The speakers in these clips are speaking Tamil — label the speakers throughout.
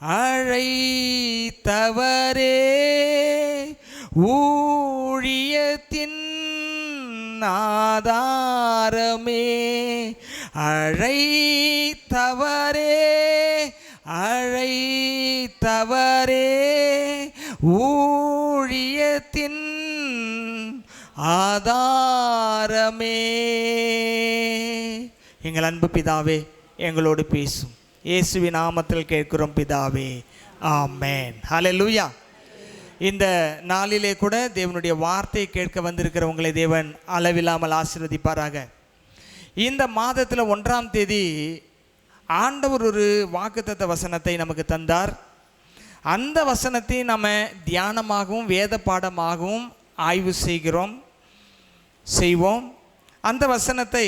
Speaker 1: அழைத்தவரே ஊழியத்தின் ஆதாரமே, அழைத்தவரே அழைத்தவரே ஊழியத்தின் ஆதாரமே. எங்கள் அன்பு பிதாவே, எங்களோடு பேசும். இயேசுவின் நாமத்தில் கேட்கிறோம் பிதாவே, ஆமென். ஹல்லேலூயா. இந்த நாளிலே கூட தேவனுடைய வார்த்தையை கேட்க வந்திருக்கிறவங்களை தேவன் அளவில்லாமல் ஆசீர்வதிப்பாராக. இந்த மாதத்தில் 1ஆம் தேதி ஆண்டவர் ஒரு வாக்குத்தத்த வசனத்தை நமக்கு தந்தார். அந்த வசனத்தை நம்ம தியானமாகவும் வேத பாடமாகவும் ஆய்வு செய்வோம். அந்த வசனத்தை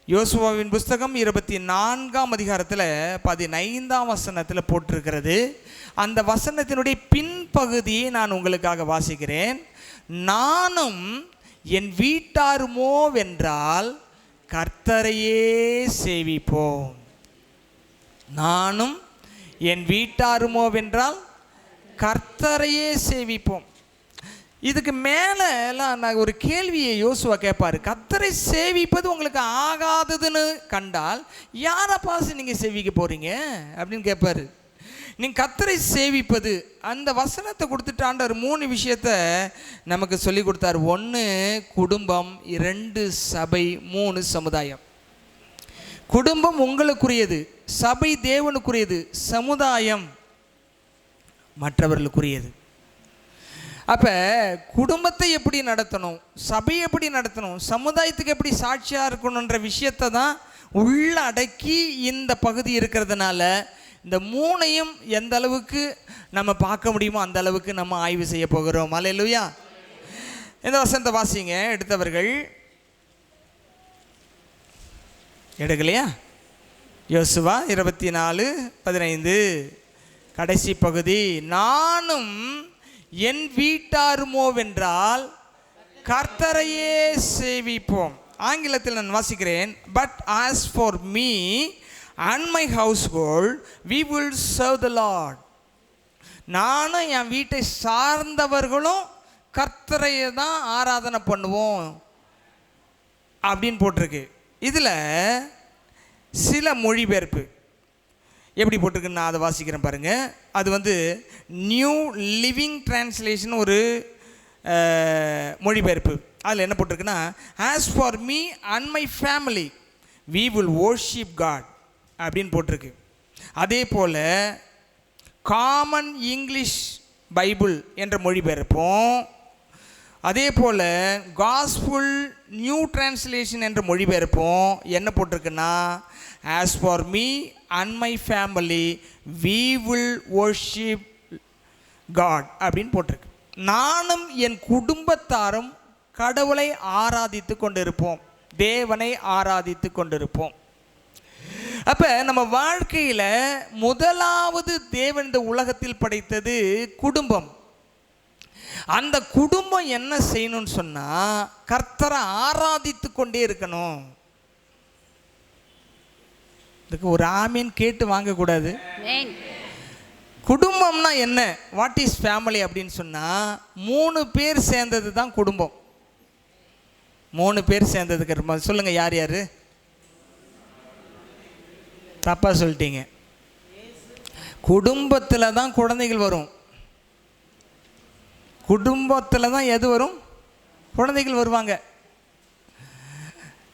Speaker 1: யோசுவாவின் புஸ்தகம் 24ஆம் அதிகாரத்தில் 15ஆம் வசனத்தில் போட்டிருக்கிறது. அந்த வசனத்தினுடைய பின்பகுதியை நான் உங்களுக்காக வாசிக்கிறேன். நானும் என் வீட்டாருமோ வென்றால் கர்த்தரையே சேவிப்போம். நானும் என் வீட்டாருமோ வென்றால் கர்த்தரையே சேவிப்போம். இதுக்கு மேலாம் நான் ஒரு கேள்வியை யோசுவா கேட்பார். கர்த்தரை சேவிப்பது உங்களுக்கு ஆகாததுன்னு கண்டால் யாரை பார்த்து நீங்கள் சேவிக்க போகிறீங்க அப்படின்னு கேட்பார். நீங்கள் கர்த்தரை சேவிப்பது, அந்த வசனத்தை கொடுத்துட்டு ஆண்டவர் 3 விஷயத்தை நமக்கு சொல்லி கொடுத்தார். 1 குடும்பம், 2 சபை, 3 சமுதாயம். குடும்பம் உங்களுக்குரியது, சபை தேவனுக்குரியது, சமுதாயம் மற்றவர்களுக்குரியது. அப்போ குடும்பத்தை எப்படி நடத்தணும், சபையை எப்படி நடத்தணும், சமுதாயத்துக்கு எப்படி சாட்சியாக இருக்கணுன்ற விஷயத்தை தான் உள்ள அடக்கி இந்த பகுதி இருக்கிறதுனால இந்த 3ஐயும் எந்த அளவுக்கு நம்ம பார்க்க முடியுமோ அந்த அளவுக்கு நம்ம ஆய்வு செய்ய போகிறோம். அல்லேலூயா. இந்த வசனத்தை வாசிங்க. எடுத்தவர்கள் எடுக்கலையா? யோசுவா 24:15 கடைசி பகுதி. நானும் என் வீட்டாருமோ வென்றால் கர்த்தரையே சேவிப்போம். ஆங்கிலத்தில் நான் வாசிக்கிறேன். But as for me and my household we will serve the Lord. நானும் என் வீட்டை சார்ந்தவர்களும் கர்த்தரையை தான் ஆராதனை பண்ணுவோம் அப்படின்னு போட்டிருக்கு. இதில் சில மொழிபெயர்ப்பு எப்படி போட்டிருக்குன்னு நான் அதை வாசிக்கிறேன் பாருங்கள். அது நியூ லிவிங் டிரான்ஸ்லேஷன் ஒரு மொழிபெயர்ப்பு. அதில் என்ன போட்டிருக்குன்னா, as for me and my family we will worship God அப்படின்னு போட்டிருக்கு. அதே போல் காமன் இங்கிலீஷ் பைபிள் என்ற மொழிபெயர்ப்பும், அதே போல் காஸ்புல் நியூ டிரான்ஸ்லேஷன் என்ற மொழிபெயர்ப்பும் என்ன போட்டிருக்குன்னா, as for me and my family we will worship God அப்படின்னு போட்டிருக்கு. நானும் என் குடும்பத்தாரும் கடவுளை ஆராதித்து கொண்டிருப்போம், தேவனை ஆராதித்து கொண்டிருப்போம். அப்போ நம்ம வாழ்க்கையில் முதலாவது தேவன் இந்த உலகத்தில் படைத்தது குடும்பம். அந்த குடும்பம் என்ன செய்யணும்னு சொன்னால் கர்த்தரை ஆராதித்து கொண்டே இருக்கணும். இதுக்கு ஒரு ஆமீன் கேட்டு வாங்கக்கூடாது. குடும்பம்னா என்ன, வாட் இஸ் ஃபேமிலி அப்படின்னு சொன்னால் 3 பேர் சேர்ந்தது தான் குடும்பம். 3 பேர் சேர்ந்ததுக்கு ரொம்ப சொல்லுங்கள். யார் யார்? தப்பாக சொல்லிட்டீங்க. குடும்பத்தில் தான் குழந்தைகள் வரும். குடும்பத்தில் தான் எது வரும்? குழந்தைகள் வருவாங்க.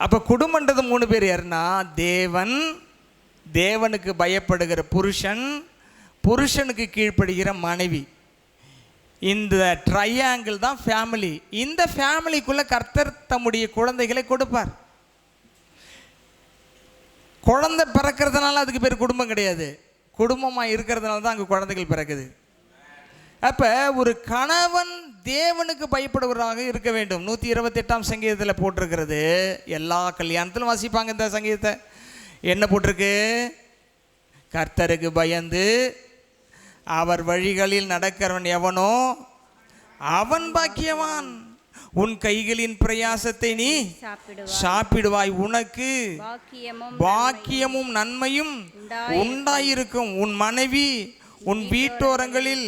Speaker 1: அப்போ குடும்பன்றது 3 பேர் யாருன்னா, தேவன், தேவனுக்கு பயப்படுகிற புருஷன், புருஷனுக்கு கீழ்ப்படுகிற மனைவி. இந்த ட்ரையாங்கிள் தான் ஃபேமிலி. இந்த ஃபேமிலிக்குள்ளே கர்த்தர் தம்முடைய குழந்தைகளை கொடுப்பார். குழந்தை பிறக்கிறதுனால அதுக்கு பேர் குடும்பம் கிடையாது. குடும்பமாக இருக்கிறதுனால தான் அங்கே குழந்தைகள் பிறக்குது. அப்போ ஒரு கணவன் தேவனுக்கு பயப்படுவராக இருக்க வேண்டும். 128ஆம் சங்கீதத்தில் போட்டிருக்கிறது. எல்லா கல்யாணத்திலும் வாசிப்பாங்க இந்த சங்கீதத்தை. என்ன போட்டிருக்கு? கர்த்தருக்கு பயந்து அவர் வழிகளில் நடக்கிறவன் எவனோ அவன் பாக்கியவான். உன் கைகளின் பிரயாசத்தை நீ சாப்பிடுவாய், உனக்கு பாக்கியமும் நன்மையும் உண்டாயிருக்கும். உன் மனைவி உன் வீட்டோரங்களில்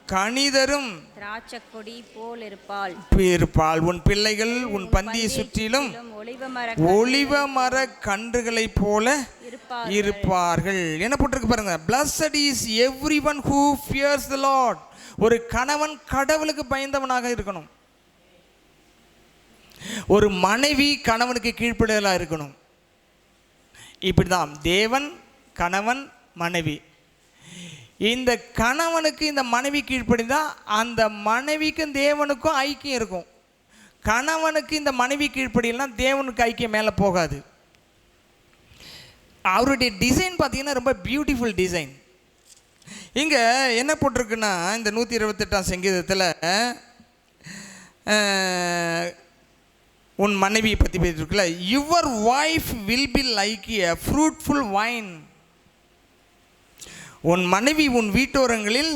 Speaker 1: கனிதரும்
Speaker 2: திராட்சைக்கொடி போல் இருப்பாள்.
Speaker 1: உன் பிள்ளைகள் உன் பந்தியை சுற்றிலும் ஒலிவ மர கன்றுகளைப் போல இருப்பார்கள். என்ன போட்டிருக்கு பாருங்க, blessed is everyone who fears the Lord. ஒரு கணவன் கடவுளுக்கு பயந்தவனாக இருக்கணும். ஒரு மனைவி கணவனுக்கு கீழ்ப்படிதலா இருக்கணும். இப்படிதான் தேவன், கணவன், மனைவி. இந்த கணவனுக்கு இந்த மனைவி கீழ்ப்படிந்தா அந்த மனைவிக்கும் தேவனுக்கும் ஐக்கியம் இருக்கும். கணவனுக்கு இந்த மனைவி கீழ்ப்படியலாம், தேவனுக்கு ஐக்கியம் மேலே போகாது. அவருடைய டிசைன் பார்த்தீங்கன்னா ரொம்ப பியூட்டிஃபுல் டிசைன். இங்கே என்ன போட்டிருக்குன்னா, இந்த 128ஆம் சங்கீதத்தில் உன் மனைவியை பற்றி பேசிருக்குல்ல, your wife will be like a fruitful vine. உன் மனைவி உன் வீட்டோரங்களில்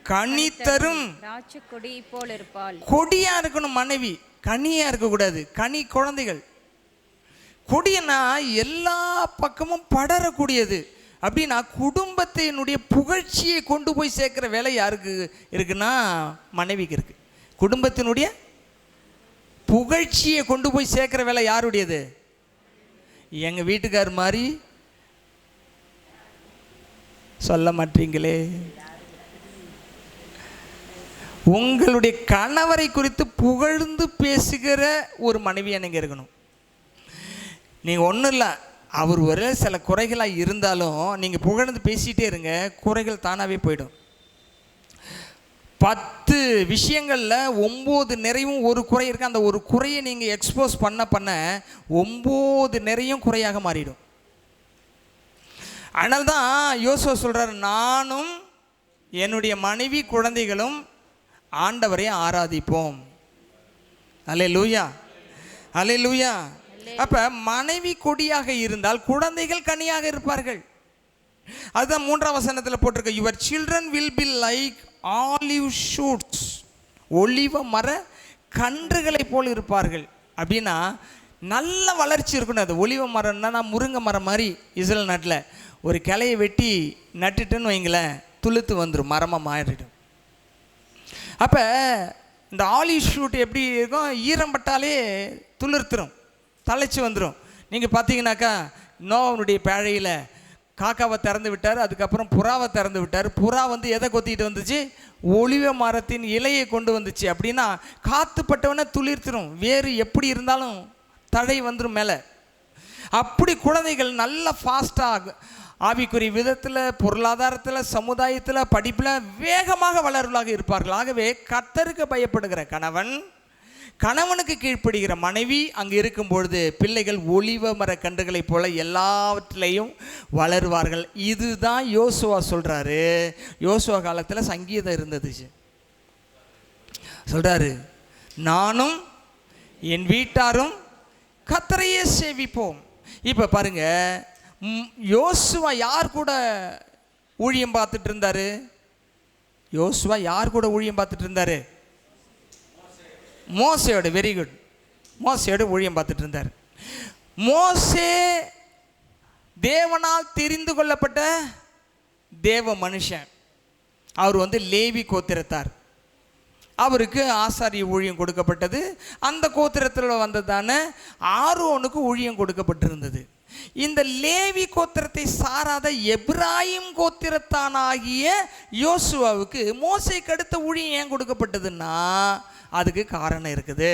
Speaker 1: கனி தரும்
Speaker 2: திராட்சைக்கொடி போல் இருப்பாள்.
Speaker 1: கொடியா இருக்கணும் மனைவி, கனியா இருக்கக்கூடாது. கனி குழந்தைகள். கொடியனா எல்லா பக்கமும் படரக்கூடியது. அப்படின்னா குடும்பத்தினுடைய புகழ்ச்சியை கொண்டு போய் சேர்க்கிற வேலை யாருக்கு இருக்குன்னா மனைவிக்கு இருக்கு. குடும்பத்தினுடைய புகழ்ச்சியை கொண்டு போய் சேர்க்கிற வேலை யாருடையது? எங்கள் வீட்டுக்கார் மாதிரி சொல்ல மாட்டீங்களே. உங்களுடைய கணவரை குறித்து புகழ்ந்து பேசுகிற ஒரு மனைவியாக நீங்கள் இருக்கணும். நீங்கள் ஒன்றும் இல்லை, அவர் ஒரு சில குறைகளாக இருந்தாலும் நீங்கள் புகழ்ந்து பேசிகிட்டே இருங்க, குறைகள் தானாகவே போயிடும். 10 விஷயங்களில் 9 நிறைவும் ஒரு குறை இருக்குது. அந்த ஒரு குறையை நீங்கள் எக்ஸ்போஸ் பண்ண 9 நிறையும் குறையாக மாறிடும். அதனால தான் யோசுவா சொல்கிறார், நானும் என்னுடைய மனைவி குழந்தைகளும் ஆண்டவரை ஆராதிப்போம். அல்லேலூயா, அல்லேலூயா. அப்போ மனைவி கொடியாக இருந்தால் குழந்தைகள் கனியாக இருப்பார்கள். அதுதான் 3ஆம் வசனத்தில் போட்டிருக்க, your children will be like olive shoots. ஒலிவ மர கன்றுகளை போல் இருப்பார்கள். அப்படின்னா நல்ல வளர்ச்சி இருக்கணும். அது ஒலிவ மரம்னா முருங்கை மரம் மாதிரி இஸ்ரேல் நாட்டில் ஒரு கிளையை வெட்டி நட்டுட்டுன்னு வைங்களேன், துளுத்து வந்துடும், மரமாக மாறிடும். அப்போ இந்த ஆலிவ் ஷூட் எப்படி இருக்கும், ஈரம் பட்டாலே துளிர்த்துரும், தலைச்சி வந்துடும். நீங்கள் பார்த்தீங்கன்னாக்கா நோவனுடைய பேழையில் காக்காவை திறந்து விட்டார், அதுக்கப்புறம் புறாவை திறந்து விட்டார். புறா வந்து எதை கொத்திட்டு வந்துச்சு? ஒலிவ மரத்தின் இலையை கொண்டு வந்துச்சு. அப்படின்னா காற்றுப்பட்டவனே துளிர்த்துரும், வேறு எப்படி இருந்தாலும் தழை வந்துடும் மேலே. அப்படி குழந்தைகள் நல்ல ஃபாஸ்ட்டாக ஆவிக்குரிய விதத்தில், பொருளாதாரத்தில், சமுதாயத்தில், படிப்பில் வேகமாக வளர்வர்களாக இருப்பார்கள். ஆகவே கர்த்தருக்கு பயப்படுகிற கணவன், கணவனுக்கு கீழ்ப்படுகிற மனைவி அங்கே இருக்கும் பொழுது பிள்ளைகள் ஒலிவ மர கன்றுகளைப் போல எல்லாவற்றிலையும் வளருவார்கள். இதுதான் யோசுவா சொல்கிறாரு. யோசுவா காலத்தில் சங்கீதம் இருந்தது. சொல்கிறாரு, நானும் என் வீட்டாரும் கர்த்தரையே சேவிப்போம். இப்போ பாருங்க, யோசுவா யார் கூட ஊழியம் பார்த்துட்டு இருந்தாரு? யோசுவா யார் கூட ஊழியம் பார்த்துட்டு இருந்தாரு? மோசேயோட. Very good. மோசேயோட ஊழியம் பார்த்துட்டு இருந்தார். மோசே தேவனால் தெரிந்து கொள்ளப்பட்ட தேவ மனுஷன். அவர் வந்து லேவி கோத்திரத்தார். அவருக்கு ஆசாரிய ஊழியம் கொடுக்கப்பட்டது. அந்த கோத்திரத்தில் வந்ததான ஆரோனுக்கு ஊழியம் கொடுக்கப்பட்டிருந்தது. இந்த லேவி கோத்திரத்தை சாராத எப்ராயிம் கோத்திரத்தானாகிய யோசுவாவுக்கு மோசேக்கு அடுத்த ஊழியம் ஏன் கொடுக்கப்பட்டதுன்னா அதுக்கு காரணம் இருக்குது.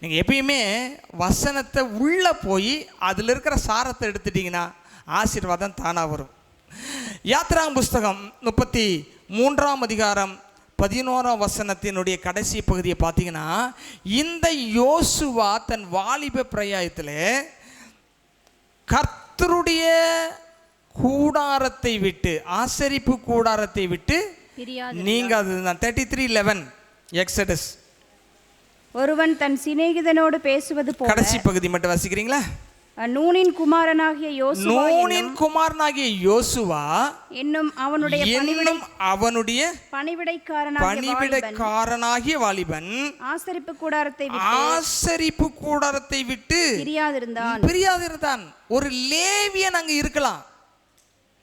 Speaker 1: நீங்கள் எப்பயுமே வசனத்தை உள்ளே போய் அதில் இருக்கிற சாரத்தை எடுத்துட்டிங்கன்னா ஆசீர்வாதம் தானாக வரும். யாத்திராம் புஸ்தகம் 33ஆம் அதிகாரம் 11ஆம் வசனத்தினுடைய கடைசி பகுதியை பார்த்தீங்கன்னா, இந்த யோசுவா தன் வாலிப பிரயாயத்தில் கர்த்தருடைய கூடாரத்தை விட்டு, ஆசரிப்பு கூடாரத்தை விட்டு நீங்க, அதுதான் 33:11 எக்ஸடஸ்.
Speaker 2: ஒருவன் தன் சிநேகிதனோடு பேசுவது போல.
Speaker 1: கடைசி பகுதி மட்டும் வாசிக்கிறீங்களா?
Speaker 2: நூனின் குமாரனாகிய
Speaker 1: யோசுவா
Speaker 2: என்னும்
Speaker 1: அவனுடைய
Speaker 2: பணிவிடைக்காரனாகிய
Speaker 1: வாலிபன்
Speaker 2: ஆசரிப்பு
Speaker 1: கூடாரத்தை விட்டு பிரியாதிருந்தான். ஒரு லேவியன் அங்க இருக்கலாம்.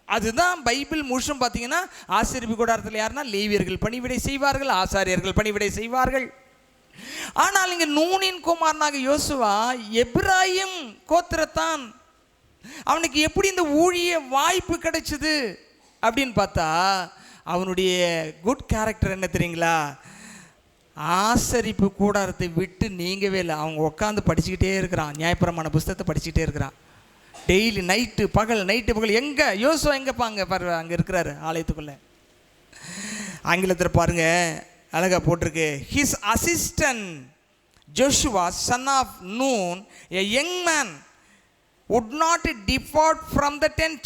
Speaker 1: அதுதான் பைபிள் முழுசும் பார்த்தீங்கன்னா ஆசரிப்பு கூடாரத்தில் யாருன்னா லேவியர்கள் பணிவிடை செய்வார்கள், ஆசாரியர்கள் பணிவிடை செய்வார்கள். ஆனால் இங்க நூனின் குமாரனாக யோசுவா எப்ராயிம் கோத்திரத்தான். அவனுக்கு எப்படி இந்த ஊழிய வாய்ப்பு கிடைச்சது அப்படின்னு பார்த்தா அவனுடைய குட் கேரக்டர் என்ன தெரியுங்களா? ஆசரிப்பு கூடாரத்தை விட்டு நீங்கவே இல்லை. அவங்க உட்காந்து படிச்சுக்கிட்டே இருக்கிறான், நியாயப்பிரமாண புஸ்தகத்தை படிச்சுக்கிட்டே இருக்கிறான். டெய்லி நைட்டு பகல் எங்கே யோசுவா எங்கேப்பாங்க பாரு, அங்கே இருக்கிறாரு ஆலயத்துக்குள்ளே. ஆங்கிலத்தில் பாருங்க அழகா போட்டிருக்கு, his assistant Joshua son of Nun, a young man, would not depart from the tent.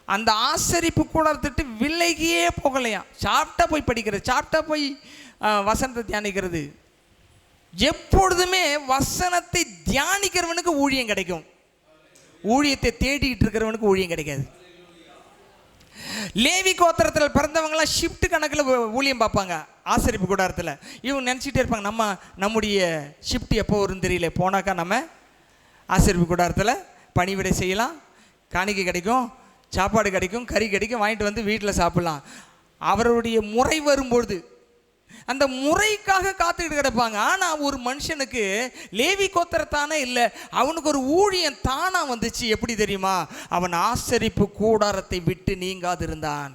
Speaker 1: அந்த ஆசரிப்பு கூடாரத்திட்டு விலகியே போகலையா. சாப்பிட்டா போய் படிக்கிறது, சாப்பிட்டா போய் வசனத்தை தியானிக்கிறது. எப்பொழுதுமே வசனத்தை தியானிக்கிறவனுக்கு ஊழியம் கிடைக்கும், ஊழியத்தை தேடிட்டு இருக்கிறவனுக்கு ஊழியம் கிடைக்காது. லேவி கோத்திரத்தில் பிறந்தவங்களாம் ஷிஃப்ட் கணக்கில் ஊழியம் பார்ப்பாங்க ஆசரிப்பு கூடாரத்தில். இவங்க நினச்சிட்டே இருப்பாங்க, நம்முடைய ஷிஃப்ட் எப்போ வரும்னு தெரியல, போனாக்கா நம்ம ஆசரிப்பு கூடாரத்தில் பணிவிடை செய்யலாம், காணிக்கை கிடைக்கும், சாப்பாடு கிடைக்கும், கறி கிடைக்கும், வாங்கிட்டு வந்து வீட்டில் சாப்பிட்லாம். அவருடைய முறை வரும்பொழுது அந்த முறைக்காக காத்துக்கிட்டு கிடப்பாங்க. ஆனால் ஒரு மனுஷனுக்கு லேவி கோத்திரத்தானே இல்லை, அவனுக்கு ஒரு ஊழியம் தானா வந்துச்சு. எப்படி தெரியுமா? அவன் ஆசரிப்பு கூடாரத்தை விட்டு நீங்காதிருந்தான்.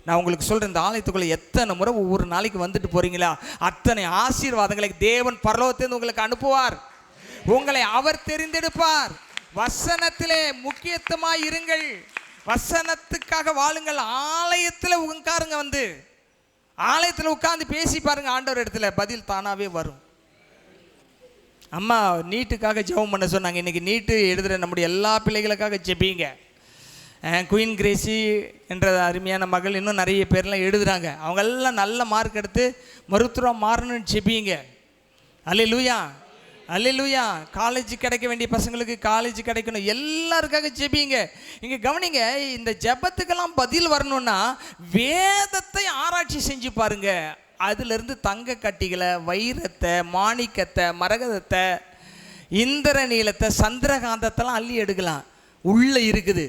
Speaker 1: நான் உங்களுக்கு சொல்கிறேன், இந்த ஆலயத்துக்குள்ளே எத்தனை முறை ஒவ்வொரு நாளைக்கு வந்துட்டு போகிறீங்களா, அத்தனை ஆசீர்வாதங்களை தேவன் பரலோகத்திலிருந்து உங்களுக்கு அனுப்புவார். உங்களை அவர் தெரிந்தெடுப்பார். வசனத்திலே முக்கியத்துவமாக இருங்கள், வசனத்துக்காக வாழுங்கள். ஆலயத்தில் உட்காருங்க, வந்து ஆலயத்தில் உட்காந்து பேசி பாருங்க, ஆண்டவர் இடத்துல பதில் தானாகவே வரும். அம்மா நீட்டுக்காக ஜெபம் பண்ண சொன்னாங்க. இன்றைக்கி நீட்டு எழுதுகிற நம்முடைய எல்லா பிள்ளைகளுக்காக ஜெபிங்க. குயின் கிரேசி என்ற அருமையான மகள் இன்னும் நிறைய பேர்லாம் எழுதுகிறாங்க. அவங்கெல்லாம் நல்ல மார்க் எடுத்து மருத்துவம் மாறணும்னு ஜெபிங்க. அல்லேலூயா, அல்லேலூயா. காலேஜ் கிடைக்க வேண்டிய பசங்களுக்கு காலேஜ் கிடைக்கணும், எல்லாருக்காக ஜெபிங்க. இங்கே கவனிங்க, இந்த ஜெபத்துக்கெல்லாம் பதில் வரணும்னா வேதத்தை ஆராய்ச்சி செஞ்சு பாருங்க. அதிலிருந்து தங்க கட்டிகளை, வைரத்தை, மாணிக்கத்தை, மரகதத்தை, இந்திர நீலத்தை, சந்திரகாந்தத்தெல்லாம் அள்ளி எடுக்கலாம், உள்ளே இருக்குது.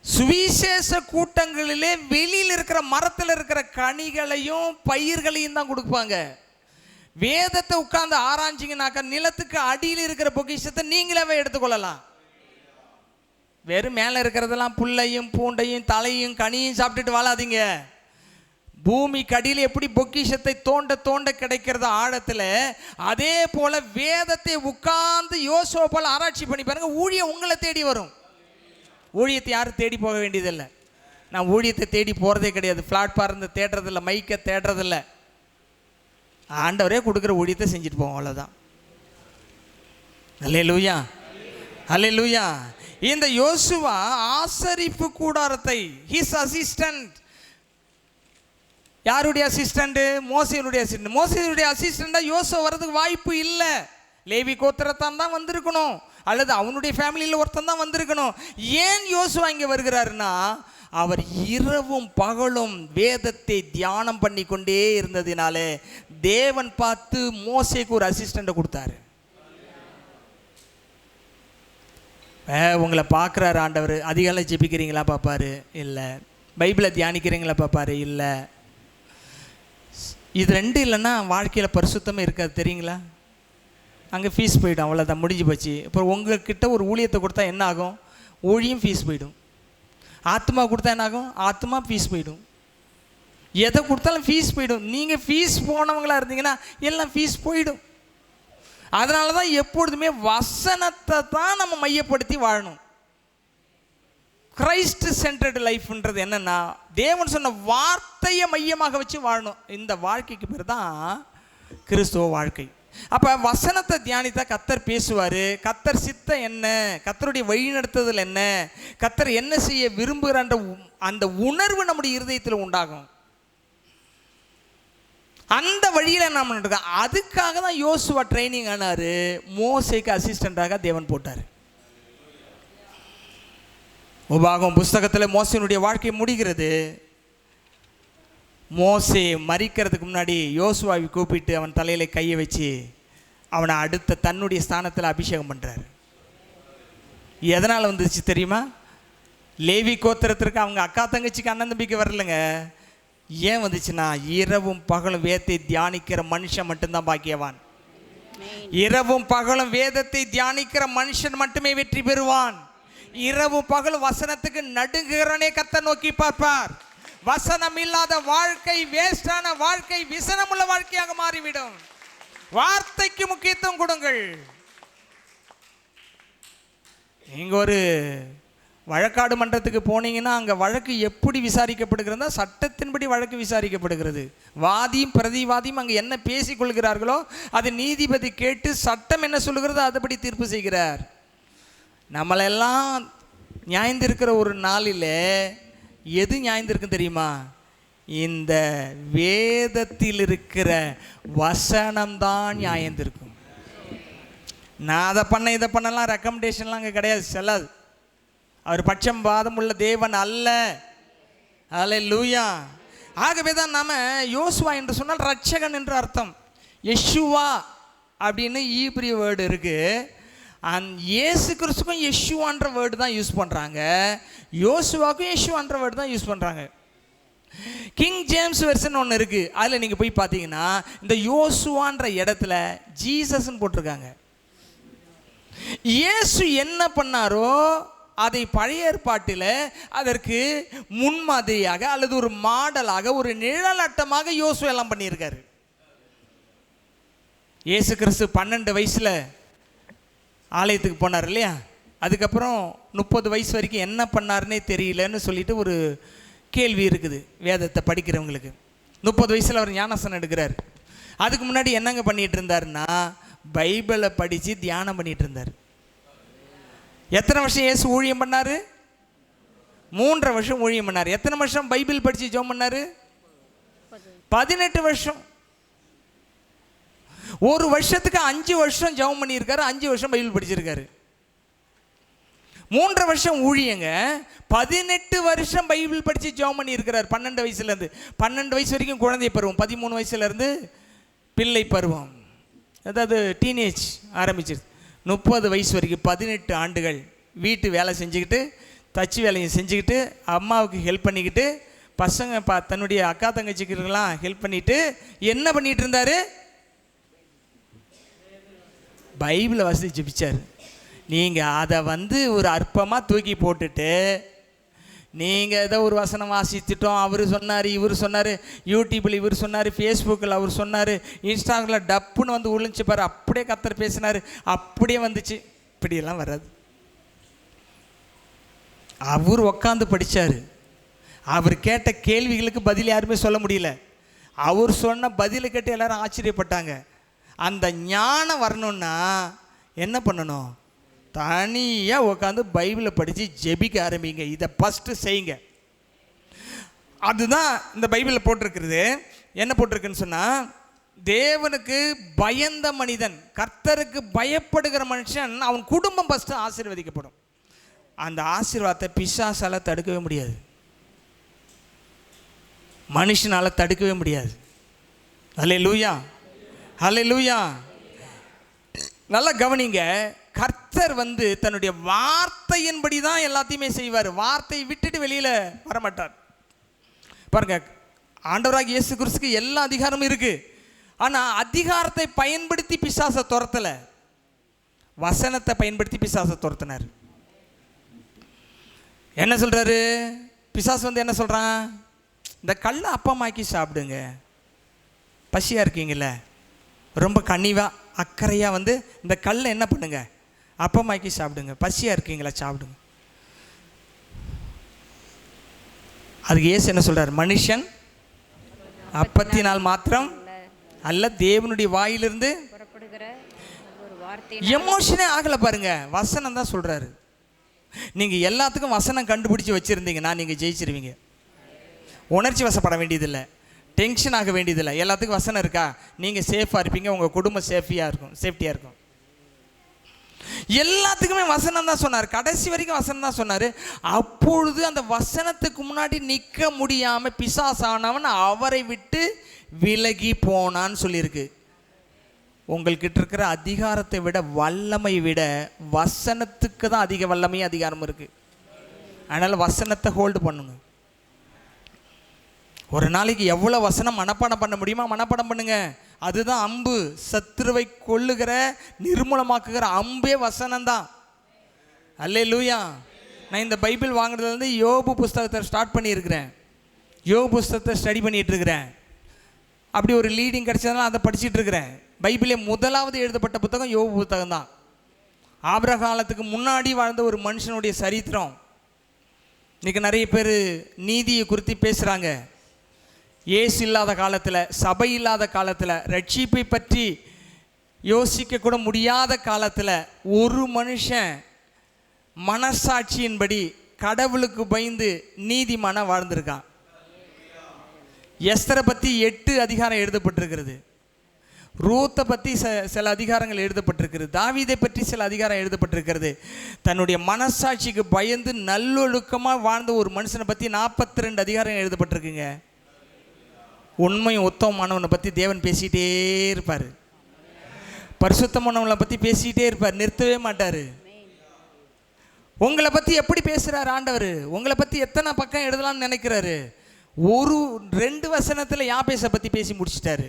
Speaker 1: சுவிசேஷ கூட்டங்களிலே வெளியில் இருக்கிற மரத்தில் இருக்கிற கனிகளையும் பயிர்களையும் தான் கொடுப்பாங்க. வேதத்தை உட்கார்ந்து ஆராய்ச்சிங்கனாக்கா நிலத்துக்கு அடியில் இருக்கிற பொக்கிஷத்தை நீங்களாவே எடுத்துக்கொள்ளலாம். வெறும் மேலே இருக்கிறதெல்லாம் புல்லையும் பூண்டையும் தலையும் கனியும் சாப்பிட்டுட்டு வாழாதீங்க. பூமிக்கு அடியில் எப்படி பொக்கிஷத்தை தோண்ட தோண்ட கிடைக்கிறது ஆழத்தில், அதே போல வேதத்தை உட்கார்ந்து யோசுவா போல ஆராய்ச்சி பண்ணி பாருங்க, ஊழியம் உங்களை தேடி வரும். ஊழியத்தை யாரும் தேடி போக வேண்டியதில்லை. நான் ஊழியத்தை தேடி போகிறதே கிடையாது, பிளாட்ஃபார்ம் தேடுறதில்லை, மைக்கை தேடுறதில்லை. ஆண்டவரே கொடுக்குற ஊழியத்தை செஞ்சுட்டு போவோம், அவ்வளோதான். அல்லேலூயா, அல்லேலூயா. இந்த யோசுவா ஆசரிப்பு கூடாரத்தை, ஹிஸ் அசிஸ்டன்ட். யாருடைய அசிஸ்டண்ட்? மோசேயுடைய அசிஸ்டன்ட். மோசேயுடைய அசிஸ்டண்டாக யோசுவா வர்றதுக்கு வாய்ப்பு இல்லை. லேவி கோத்திரத்தான் தான் வந்திருக்கணும், அல்லது அவனுடைய ஃபேமிலியில் ஒருத்தன் தான் வந்திருக்கணும். ஏன் யோசுவா இங்கே வருகிறாருன்னா, அவர் இரவும் பகலும் வேதத்தை தியானம் பண்ணி கொண்டே இருந்ததினாலே தேவன் பார்த்து மோசேக்கு ஒரு அசிஸ்டண்ட்டை கொடுத்தாரு. உங்களை பார்க்குறாரு ஆண்டவர். அதிகாலை ஜெபிக்கிறீங்களா பார்ப்பாரு, இல்லை. பைபிளை தியானிக்கிறீங்களா பார்ப்பாரு, இல்லை. இது ரெண்டு இல்லைன்னா வாழ்க்கையில் பரிசுத்தமே இருக்காது, தெரியுங்களா? அங்கே ஃபீஸ் போய்டும், அவ்வளோதான், முடிஞ்சு போச்சு. இப்போ உங்கள்கிட்ட ஒரு ஊழியத்தை கொடுத்தா என்ன ஆகும்? ஊழியம் ஃபீஸ் போய்டும். ஆத்மா கொடுத்தா என்ன ஆகும்? ஆத்மா ஃபீஸ் போய்டும். எதை கொடுத்தாலும் ஃபீஸ் போய்டும். நீங்கள் ஃபீஸ் போனவங்களா இருந்தீங்கன்னா எல்லாம் ஃபீஸ் போயிடும். அதனால தான் எப்பொழுதுமே வசனத்தை தான் நம்ம மையப்படுத்தி வாழணும். கிரைஸ்ட் சென்டர்டு லைஃப்ன்றது என்னென்னா, தேவன் சொன்ன வார்த்தையை மையமாக வச்சு வாழணும். இந்த வாழ்க்கைக்கு பேர் தான் கிறிஸ்துவ வாழ்க்கை. அப்போ வசனத்தை தியானித்தா கர்த்தர் பேசுவார். கர்த்தர் சித்தம் என்ன, கர்த்தருடைய வழிநடத்துதல் என்ன, கர்த்தர் என்ன செய்ய விரும்புகிற அந்த உணர்வு நம்முடைய இருதயத்தில் உண்டாகும். அந்த வழியில் நம்ம நடக்கோம். அதுக்காக தான் யோசுவா ட்ரைனிங் ஆனார். மோசேக்கு அசிஸ்டண்டாக தேவன் போட்டார். உபாகம் புஸ்தகத்தில் மோசேனுடைய வாழ்க்கை முடிகிறது. மோசே மரிக்கிறதுக்கு முன்னாடி யோசுவாவை கூப்பிட்டு அவன் தலையில் கையை வச்சு அவனை அடுத்த தன்னுடைய ஸ்தானத்தில் அபிஷேகம் பண்ணுறாரு. எதனால் வந்துச்சு தெரியுமா? லேவி கோத்திரத்திற்கு அவங்க அக்கா தங்கச்சிக்கு அண்ணன் தம்பிக்கு வரலைங்க. ஏன் வந்துச்சுன்னா, இரவும் பகலும் வேதத்தை தியானிக்கிற மனுஷன் மட்டும்தான் பாக்கியவான். இரவும் பகலும் வேதத்தை தியானிக்கிற மனுஷன் மட்டுமே வெற்றி பெறுவான். இரவு பகல் வசனத்துக்கு நடுங்குகிறவனே கர்த்தரை நோக்கி பார்ப்பார். வசனம் இல்லாத வாழ்க்கை வேஸ்டான வாழ்க்கை, விசனமுள்ள வாழ்க்கையாக மாறிவிடும். வார்த்தைக்கு முக்கியத்துவம் கொடுங்கள். நீங்க ஒரு வழக்காடு மன்றத்துக்கு போனீங்கன்னா அங்கே வழக்கு எப்படி விசாரிக்கப்படுகிறதா? சட்டத்தின்படி வழக்கு விசாரிக்கப்படுகிறது. வாதியும் பிரதிவாதியும் அங்கே என்ன பேசிக்கொள்கிறார்களோ அது நீதிபதி கேட்டு சட்டம் என்ன சொல்லுகிறதோ அதுபடி தீர்ப்பு செய்கிறார். நம்மளெல்லாம் நியாயந்திருக்கிற ஒரு நாளில் எது நியாயந்திருக்கும் தெரியுமா? இந்த வேதத்தில் இருக்கிற வசனம்தான் நியாயந்திருக்கும். நான் அதை பண்ண இதை பண்ணலாம் ரெக்கமெண்டேஷன்லாம் அங்கே கிடையாது, செல்லாது. அவர் பட்சம் பாதம் உள்ள தேவன் அல்ல. அல்லேலூயா. ஆகவே தான் நாம யோசுவா என்று சொன்னால் ரட்சகன் என்று அர்த்தம். யெஷுவா அப்படின்னு ஈப்ரிய வேர்டு இருக்கு. இயேசு கிறிஸ்துக்கும் யெஷுவான்ற வேர்டு தான் யூஸ் பண்ணுறாங்க. யோசுவாக்கும் யெஷுவான்ற வேர்டு தான் யூஸ் பண்ணுறாங்க. கிங் ஜேம்ஸ் வெர்ஷன் ஒன்று இருக்குது. அதில் நீங்கள் போய் பார்த்தீங்கன்னா இந்த யோசுவான்ற இடத்துல ஜீசஸ்ன்னு போட்டிருக்காங்க. இயேசு என்ன பண்ணாரோ அதை பழைய ஏற்பாட்டில் அதற்கு முன்மாதிரியாக அல்லது ஒரு மாடலாக ஒரு நிழலாட்டமாக யோசுவா எல்லாம் பண்ணியிருக்காரு. இயேசு கிறிஸ்து 12 வயசில் ஆலயத்துக்கு போனார் இல்லையா? அதுக்கப்புறம் 30 வயசு வரைக்கும் என்ன பண்ணாருன்னே தெரியலன்னு சொல்லிட்டு ஒரு கேள்வி இருக்குது வேதத்தை படிக்கிறவங்களுக்கு. 30 வயசில் அவர் ஞானஸ்நானம் எடுக்கிறார். அதுக்கு முன்னாடி என்னங்க பண்ணிட்டு இருந்தாருன்னா பைபிளை படித்து தியானம் பண்ணிட்டு இருந்தார். எத்தனை வருஷம் இயேசு ஊழியம் பண்ணார்? 3.5 வருஷம் ஊழியம் பண்ணார். எத்தனை வருஷம் பைபிள் படித்து ஜெபம் பண்ணார்? 18 வருஷம். ஒரு வருஷத்துக்கு 5 வருஷம் ஜெபம் பண்ணியிருக்காரு, 5 வருஷம் பைபிள் படிச்சிருக்காரு. 3.5 வருஷம் ஊழியங்க, 18 வருஷம் பைபிள் படித்து ஜெபம் பண்ணியிருக்கிறார். 12 வயசுலேருந்து 12 வயசு வரைக்கும் குழந்தை பருவம், 13 வயசுலேருந்து பிள்ளை பருவம், அதாவது டீனேஜ் ஆரம்பிச்சிருது. 30 வயசு வரைக்கும் 18 ஆண்டுகள் வீட்டு வேலை செஞ்சுக்கிட்டு, தச்சு வேலையை செஞ்சுக்கிட்டு, அம்மாவுக்கு ஹெல்ப் பண்ணிக்கிட்டு, பசங்க தன்னுடைய அக்கா தங்கச்சிக்கெல்லாம் ஹெல்ப் பண்ணிட்டு என்ன பண்ணிட்டு இருந்தார்? பைபிளை வாசித்து ஜெபிச்சார். நீங்கள் அதை ஒரு அற்பமாக தூக்கி போட்டுட்டு நீங்கள் ஏதோ ஒரு வசனம் வாசித்துட்டோம், அவர் சொன்னார், இவர் சொன்னார், யூடியூப்பில் இவர் சொன்னார், ஃபேஸ்புக்கில் அவர் சொன்னார், இன்ஸ்டாகிராமில் டப்புன்னு ஒழிஞ்சு பாரு, அப்படியே கர்த்தர் பேசினார், அப்படியே வந்துச்சு. இப்படியெல்லாம் வராது. அவர் உக்காந்து படித்தார். அவர் கேட்ட கேள்விகளுக்கு பதில் யாருமே சொல்ல முடியல. அவர் சொன்ன பதிலை கேட்டு எல்லாரும் ஆச்சரியப்பட்டாங்க. அந்த ஞானம் வரணுன்னா என்ன பண்ணணும்? தனியாக உட்காந்து பைபிளை படித்து ஜெபிக்க ஆரம்பிங்க. இதை ஃபஸ்ட்டு செய்யுங்க. அதுதான் இந்த பைபிளில் போட்டிருக்கிறது. என்ன போட்டிருக்குன்னு சொன்னால், தேவனுக்கு பயந்த மனிதன், கர்த்தருக்கு பயப்படுகிற மனுஷன், அவன் குடும்பம் ஃபஸ்ட்டு ஆசீர்வதிக்கப்படும். அந்த ஆசீர்வாதத்தை பிசாசால் தடுக்கவே முடியாது, மனுஷனால் தடுக்கவே முடியாது. அல்லேலூயா, அல்லேலூயா. நல்லா கவனிங்க. கர்த்தர் தன்னுடைய வார்த்தையின்படி தான் எல்லாத்தையுமே செய்வார். வார்த்தையை விட்டுட்டு வெளியில் வரமாட்டார். பாருங்க, ஆண்டவராக இயேசு கிறிஸ்துக்கு எல்லா அதிகாரமும் இருக்கு. ஆனால் அதிகாரத்தை பயன்படுத்தி பிசாசை துரத்தலை, வசனத்தை பயன்படுத்தி பிசாசை துரத்தினார். என்ன சொல்றாரு பிசாசு? என்ன சொல்றான்? இந்த கல்லை அப்பமாக்கி சாப்பிடுங்க, பசியாக இருக்கீங்கள, ரொம்ப கனிவாக அக்கறையாக இந்த கல்லை என்ன பண்ணுங்க, அப்பமாக்கி சாப்பிடுங்க, பசியாக இருக்கீங்களா சாப்பிடுங்க. அதுக்கு இயேசு என்ன சொல்றார்? மனுஷன் அப்பத்தினால் மாத்திரம் அல்ல, தேவனுடைய வாயிலிருந்து எமோஷனே ஆகலை. பாருங்க, வசனம் தான் சொல்றாரு. நீங்கள் எல்லாத்துக்கும் வசனம் கண்டுபிடிச்சி வச்சுருந்தீங்கன்னா நீங்கள் ஜெயிச்சிருவீங்க. உணர்ச்சி வசப்பட வேண்டியதில்லை. டென்ஷன் ஆக வேண்டியதில்லை. எல்லாத்துக்கும் வசனம் இருக்கா, நீங்கள் சேஃபாக இருப்பீங்க, உங்கள் குடும்பம் சேஃப்டியாக இருக்கும். எல்லாத்துக்குமே வசனம் தான் சொன்னார், கடைசி வரைக்கும் வசனம் தான் சொன்னார். அப்பொழுது அந்த வசனத்துக்கு முன்னாடி நிற்க முடியாமல் பிசாசானவன் அவரை விட்டு விலகி போனான்னு சொல்லியிருக்கு. உங்கள்கிட்ட இருக்கிற அதிகாரத்தை விட, வல்லமை விட வசனத்துக்கு தான் அதிக வல்லமையும் அதிகாரமும் இருக்குது. அதனால் வசனத்தை ஹோல்டு பண்ணுங்க. ஒரு நாளைக்கு எவ்வளோ வசனம் மனப்பாடம் பண்ண முடியுமா மனப்பாடம் பண்ணுங்க. அதுதான் அம்பு, சத்துருவை கொல்லுகிற நிர்மூலமாக்குகிற அம்பே வசனம்தான். அல்லேலூயா. நான் இந்த பைபிள் வாங்குறதுலேருந்து யோபு புஸ்தகத்தை ஸ்டார்ட் பண்ணியிருக்கிறேன். யோபு புஸ்தகத்தை ஸ்டடி பண்ணிகிட்டு இருக்கிறேன். அப்படி ஒரு லீடிங் கிடச்சதுனால அதை படிச்சுட்டு இருக்கிறேன். பைபிளே முதலாவது எழுதப்பட்ட புத்தகம் யோபு புத்தகம் தான். ஆபிரகாலத்துக்கு முன்னாடி வாழ்ந்த ஒரு மனுஷனுடைய சரித்திரம். இன்றைக்கி நிறைய பேர் நீதியை குறித்து பேசுகிறாங்க. இயேசு இல்லாத காலத்தில், சபை இல்லாத காலத்தில், ரட்சிப்பை பற்றி யோசிக்க கூட முடியாத காலத்தில் ஒரு மனுஷன் மனசாட்சியின்படி கடவுளுக்கு பயந்து நீதிமான வாழ்ந்திருக்கான். எஸ்தரை பற்றி 8 அதிகாரம் எழுதப்பட்டிருக்கிறது. ரூத்தை பற்றி சில அதிகாரங்கள் எழுதப்பட்டிருக்கிறது. தாவீதை பற்றி சில அதிகாரம் எழுதப்பட்டிருக்கிறது. தன்னுடைய மனசாட்சிக்கு பயந்து நல்லொழுக்கமாக வாழ்ந்த ஒரு மனுஷனை பற்றி 42 அதிகாரம் எழுதப்பட்டிருக்குங்க. உண்மையும் உத்தமமானவனை பற்றி தேவன் பேசிகிட்டே இருப்பார். பரிசுத்தமானவனை பற்றி பேசிகிட்டே இருப்பார், நிறுத்தவே மாட்டார். உங்களை பற்றி எப்படி பேசுகிறார் ஆண்டவர், உங்களை பற்றி எத்தனை பக்கம் எழுதலாம்னு நினைக்கிறாரு. 2 வசனத்தில் யாபேசை பற்றி பேசி முடிச்சிட்டாரு.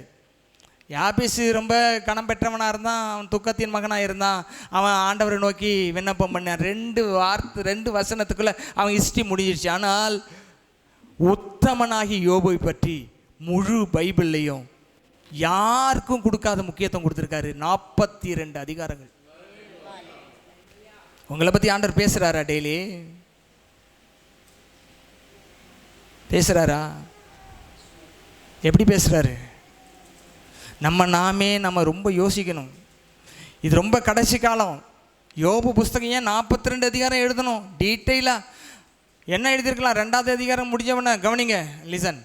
Speaker 1: யாபேசு ரொம்ப கணம் பெற்றவனாக இருந்தான், அவன் துக்கத்தின் மகனாக இருந்தான். அவன் ஆண்டவரை நோக்கி விண்ணப்பம் பண்ணான். 2 வசனத்துக்குள்ளே அவன் ஹிஸ்ட்ரி முடிஞ்சிடுச்சு. ஆனால் உத்தமனாகி யோபை பற்றி முழு பைபிள்லையும் யாருக்கும் கொடுக்காத முக்கியத்துவம் கொடுத்துருக்காரு. 42 அதிகாரங்கள். உங்களை பற்றி ஆண்டவர் பேசுகிறாரா? டெய்லி பேசுகிறாரா? எப்படி பேசுகிறாரு? நம்ம ரொம்ப யோசிக்கணும். இது ரொம்ப கடைசி காலம். யோபு புஸ்தகம் ஏன் 42 அதிகாரம் எழுதணும் டீட்டெயிலாக? என்ன எழுதியிருக்கலாம்? 2வது அதிகாரம் முடிஞ்சவொன்னே கவனிங்க, லிசன்.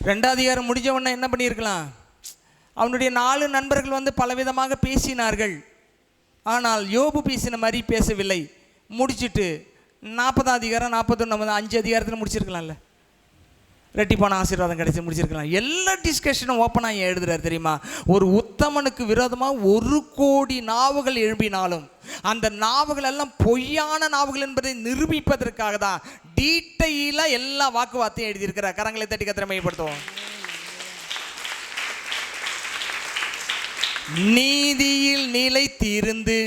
Speaker 1: 2வது அதிகாரம் முடிஞ்சவொன்னே என்ன பண்ணியிருக்கலாம்? அவனுடைய 4 நண்பர்கள் வந்து பலவிதமாக பேசினார்கள். ஆனால் யோபு பேசின மாதிரி பேசவில்லை. முடிச்சுட்டு 40ஆம் அதிகாரம் 41 5 அதிகாரத்தில் முடிச்சிருக்கலாம்ல. ரெட்டிப்பான ஆசீர்வாதம் கிடைச்சி முடிச்சிருக்கலாம். எல்லா டிஸ்கஷனும் ஓப்பனாக ஏன் எழுதுறாரு தெரியுமா? ஒரு உத்தமனுக்கு விரோதமாக 1 கோடி நாவுகள் எழுப்பினாலும் அந்த நாவுகள் எல்லாம் பொய்யான நாவுகள் என்பதை நிரூபிப்பதற்காக தான் டீட்டெயிலாக எல்லா வாக்குவார்த்தையும் எழுதியிருக்கிறார். கரங்களை தட்டி கத்திர மையப்படுத்துவோம். நீதியில் நிலைத்திருந்து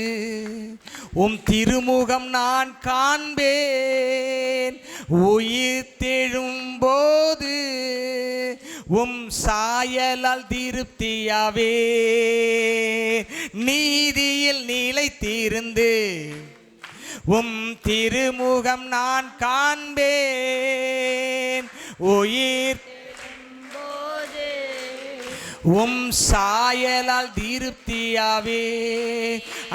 Speaker 1: திருமுகம் நான் காண்பேன். உயிர் தெழும்போது சாயலால் திருப்தியாவே. நீதியில் நிலைத்திருந்து திருமுகம் நான் காண்பேன். உயிர் சாயலால் திருப்தியாவே.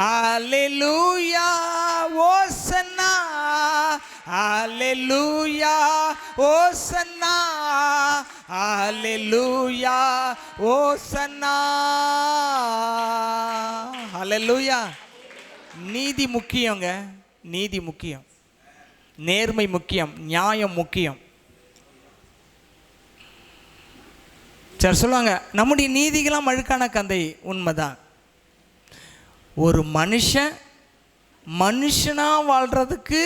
Speaker 1: அல்லேலூயா ஓசன்னா, அல்லேலூயா ஓசன்னா, அல்லேலூயா ஓசன்னா, அல்லேலூயா. நீதி முக்கியங்க, நீதி முக்கியம், நேர்மை முக்கியம், நியாயம் முக்கியம். சரி சொல்லுவாங்க, நம்முடைய நீதிகளாம் அழுக்கான கந்தை. உண்மைதான். ஒரு மனுஷனாக வாழ்கிறதுக்கு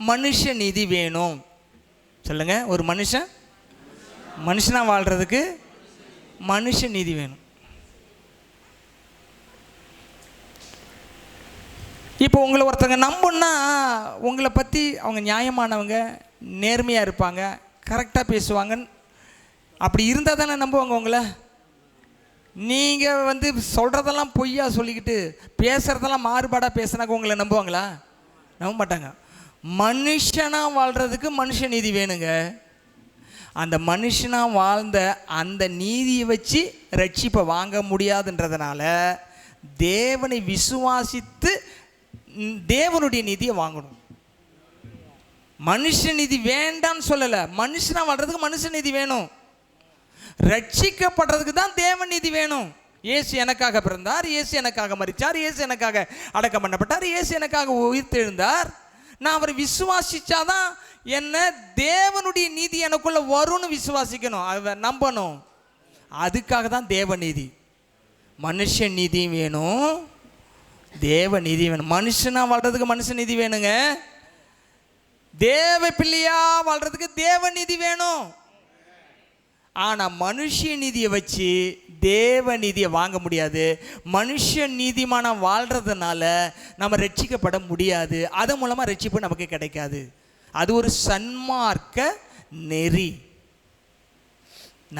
Speaker 1: மனுஷ நீதி வேணும். சொல்லுங்க, ஒரு மனுஷனாக வாழ்கிறதுக்கு மனுஷ நீதி வேணும். இப்போ உங்களை ஒருத்தவங்க நம்புன்னா உங்களை பற்றி அவங்க நியாயமானவங்க, நேர்மையாக இருப்பாங்க, கரெக்டாக பேசுவாங்கன்னு அப்படி இருந்தால் தானே நம்புவாங்க உங்களை. நீங்கள் சொல்கிறதெல்லாம் பொய்யா சொல்லிக்கிட்டு பேசுகிறதெல்லாம் மாறுபாடாக பேசுனாக்க உங்களை நம்புவாங்களா? நம்ப மாட்டாங்க. மனுஷனாக வாழ்கிறதுக்கு மனுஷ நீதி வேணுங்க. அந்த மனுஷனாக வாழ்ந்த அந்த நீதியை வச்சு ரட்சிப்பை வாங்க முடியாதுன்றதுனால தேவனை விசுவாசித்து தேவனுடைய நீதியை வாங்கணும். மனுஷ நீதி வேண்டான்னு சொல்லலை, மனுஷனாக வாழ்கிறதுக்கு மனுஷ நீதி வேணும். ரட்சிக்கப்படுறதுக்கு தான் தேவ நீதி வேணும். இயேசு எனக்காக பிறந்தார், இயேசு எனக்காக மரித்தார், இயேசு எனக்காக அடக்கம் பண்ணப்பட்டார், இயேசு எனக்காக உயிர்த்தெழுந்தார். நான் அவரை விசுவாசிச்சாதான் என்ன தேவனுடைய நீதி எனக்குள்ள வரும்னு விசுவாசிக்கணும், அதை நம்பணும். அதுக்காக தான் தேவ நீதி. மனுஷ நீதியும் வேணும், தேவ நீதி வேணும். மனுஷனா வாழ்றதுக்கு மனுஷ நீதி வேணுங்க, தேவ பிள்ளையா வாழ்றதுக்கு தேவ நீதி வேணும். ஆனால் மனுஷ நீதியை வச்சு தேவ நீதியை வாங்க முடியாது. மனுஷ நீதிமான வாழ்கிறதுனால நம்ம ரட்சிக்கப்பட முடியாது. அதன் மூலமாக ரட்சிப்பு நமக்கு கிடைக்காது. அது ஒரு சன்மார்க்க நெறி.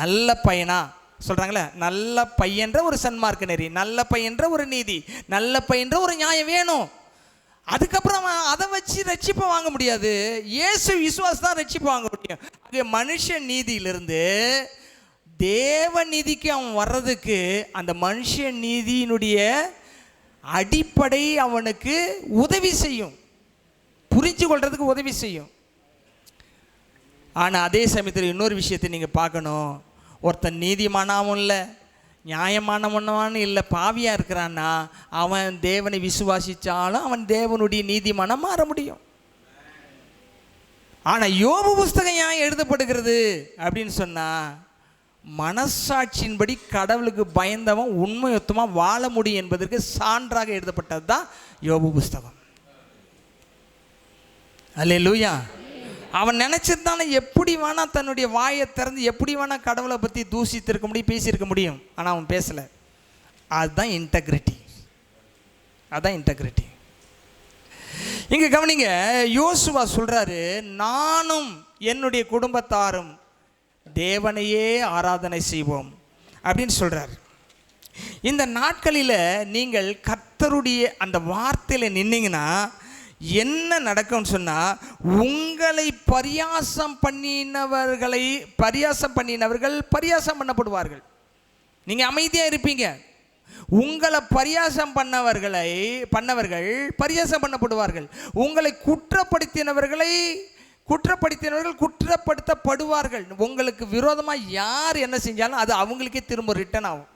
Speaker 1: நல்ல பையனா சொல்கிறாங்களே, நல்ல பையன்ற ஒரு சன்மார்க்க நெறி, நல்ல பையன்ற ஒரு நீதி, நல்ல பையன்ற ஒரு நியாயம் வேணும். அதுக்கப்புறம் அதை வச்சு ரட்சிப்பை வாங்க முடியாது. இயேசு விசுவாசம் தான் ரட்சிப்பை வாங்க முடியும். அங்கே மனுஷ நீதியிலிருந்து தேவ நீதிக்கு அவன் வர்றதுக்கு அந்த மனுஷ நீதியினுடைய அடிப்படை அவனுக்கு உதவி செய்யும், புரிஞ்சு கொள்றதுக்கு உதவி செய்யும். ஆனால் அதே சமயத்தில் இன்னொரு விஷயத்தை நீங்கள் பார்க்கணும். ஒருத்தன் நீதிமானாவும் இல்லை, நியாயமானவனவான்னு இல்லை, பாவியாக இருக்கிறான்னா அவன் தேவனை விசுவாசித்தாலும் அவன் தேவனுடைய நீதிமானம் மாற முடியும். ஆனால் யோபு புஸ்தகம் ஏன் எழுதப்படுகிறது அப்படின்னு சொன்னால், மனசாட்சியின்படி கடவுளுக்கு பயந்தவன் உண்மையுத்தமாக வாழ முடியும் என்பதற்கு சான்றாக எழுதப்பட்டது தான் யோபு புஸ்தகம். அல்லேலூயா. அவன் நினச்சிருந்தானே எப்படி வேணா தன்னுடைய வாயை திறந்து எப்படி வேணா கடவுளை பற்றி தூசித்திருக்க முடியும், பேசியிருக்க முடியும். ஆனால் அவன் பேசலை. அதுதான் இன்டெகிரிட்டி, அதுதான் இன்டெகிரிட்டி. இங்கே கவனிங்க, யோசுவா சொல்கிறாரு, நானும் என்னுடைய குடும்பத்தாரும் தேவனையே ஆராதனை செய்வோம் அப்படின்னு சொல்கிறார். இந்த நாட்களில் நீங்கள் கர்த்தருடைய அந்த வார்த்தையில் நின்னீங்கன்னா என்ன நடக்கும்னு சொன்னால், உங்களை பரியாசம் பண்ணினவர்கள் பரியாசம் பண்ணப்படுவார்கள். நீங்கள் அமைதியாக இருப்பீங்க. உங்களை பரியாசம் பண்ணவர்கள் பரியாசம் பண்ணப்படுவார்கள். உங்களை குற்றப்படுத்தினவர்கள் குற்றப்படுத்தப்படுவார்கள். உங்களுக்கு விரோதமாக யார் என்ன செஞ்சாலும் அது அவங்களுக்கே திரும்ப ரிட்டர்ன் ஆகும்.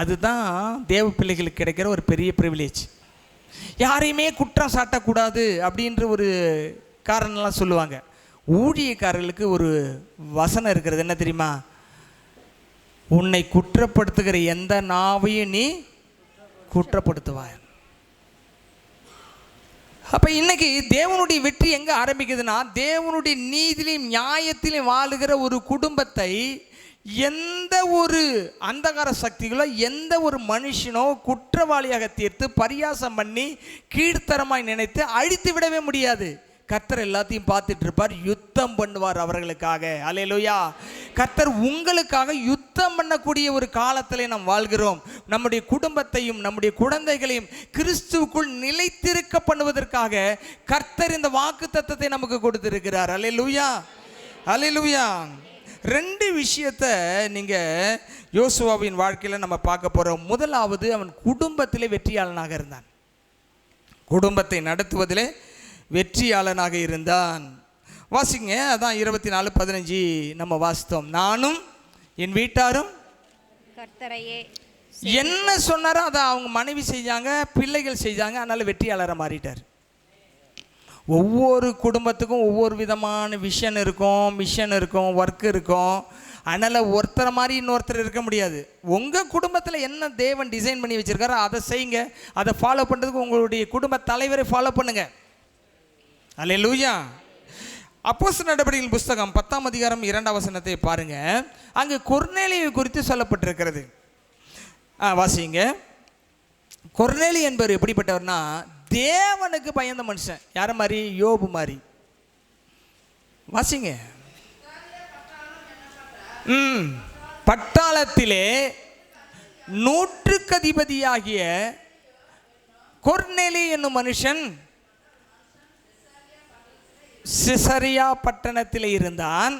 Speaker 1: அதுதான் தேவ பிள்ளைகளுக்கு கிடைக்கிற ஒரு பெரிய ப்ரிவிலேஜ். யாரையுமே குற்றம் சாட்டக்கூடாது அப்படின்ற ஒரு காரணம்லாம் சொல்லுவாங்க. ஊழியக்காரர்களுக்கு ஒரு வசனம் இருக்கிறது, என்ன தெரியுமா? உன்னை குற்றப்படுத்துகிற எந்த நாவையும் நீ குற்றப்படுத்துவாய். அப்போ இன்னைக்கு தேவனுடைய வெற்றி எங்கே ஆரம்பிக்குதுன்னா, தேவனுடைய நீதியிலும் நியாயத்திலும் வாழுகிற ஒரு குடும்பத்தை எந்த ஒரு அந்தகார சக்திகளோ எந்த ஒரு மனுஷனோ குற்றவாளியாக தீர்த்து பரியாசம் பண்ணி கீழ்த்தரமாய் நினைத்து அழித்து விடவே முடியாது. கர்த்தர் எல்லாத்தையும் பார்த்துட்டு இருப்பார், யுத்தம் பண்ணுவார் அவர்களுக்காக. அல்லேலூயா. கர்த்தர் உங்களுக்காக யுத்தம் பண்ணக்கூடிய ஒரு காலத்தில் நாம் வாழ்கிறோம். நம்முடைய குடும்பத்தையும் நம்முடைய குழந்தைகளையும் கிறிஸ்துவுக்குள் நிலைத்திருக்க பண்ணுவதற்காக கர்த்தர் இந்த வாக்குத்தத்தத்தை நமக்கு கொடுத்திருக்கிறார். அல்லேலூயா, அல்லேலூயா. ரெண்டு விஷயத்தை நீங்கள் யோசுவாவின் வாழ்க்கையில் நம்ம பார்க்க போகிறோம். முதலாவது, அவன் குடும்பத்திலே வெற்றியாளனாக இருந்தான். குடும்பத்தை நடத்துவதிலே வெற்றியாளனாக இருந்தான். வாசிங்க, அதான் 24:15 நம்ம வாசித்தோம். நானும் என் வீட்டாரும்
Speaker 2: கர்த்தரையே
Speaker 1: என்ன சொன்னாரோ அதை அவங்க மனைவி செஞ்சாங்க, பிள்ளைகள் செஞ்சாங்க. அதனால் வெற்றியாளராக மாறிட்டார். ஒவ்வொரு குடும்பத்துக்கும் ஒவ்வொரு விதமான மிஷன் இருக்கும், ஒர்க் இருக்கும். அதனால் ஒருத்தரை மாதிரி இன்னொருத்தர் இருக்க முடியாது. உங்கள் குடும்பத்தில் என்ன தேவன் டிசைன் பண்ணி வச்சுருக்காரோ அதை செய்யுங்க. அதை ஃபாலோ பண்ணுறதுக்கு உங்களுடைய குடும்ப தலைவரை ஃபாலோ பண்ணுங்கள். அல்லேலூயா. அப்போஸ்தலர் நடபடிகளின் புஸ்தகம் 10ஆம் அதிகாரம் 2ஆம் வசனத்தை பாருங்கள். அங்கு கொர்நேலியை குறித்து சொல்லப்பட்டிருக்கிறது. வாசிங்க. கொர்நேலி என்பவர் எப்படிப்பட்டவர்னா, தேவனுக்கு பயந்த மனுஷன். யார மாதிரி? யோபு மாதிரி. வாசிங்க. பட்டாளத்திலே 100க்கு அதிபதியாகிய கொர்நேலி என்னும் மனுஷன் சிசரியா பட்டணத்தில் இருந்தான்.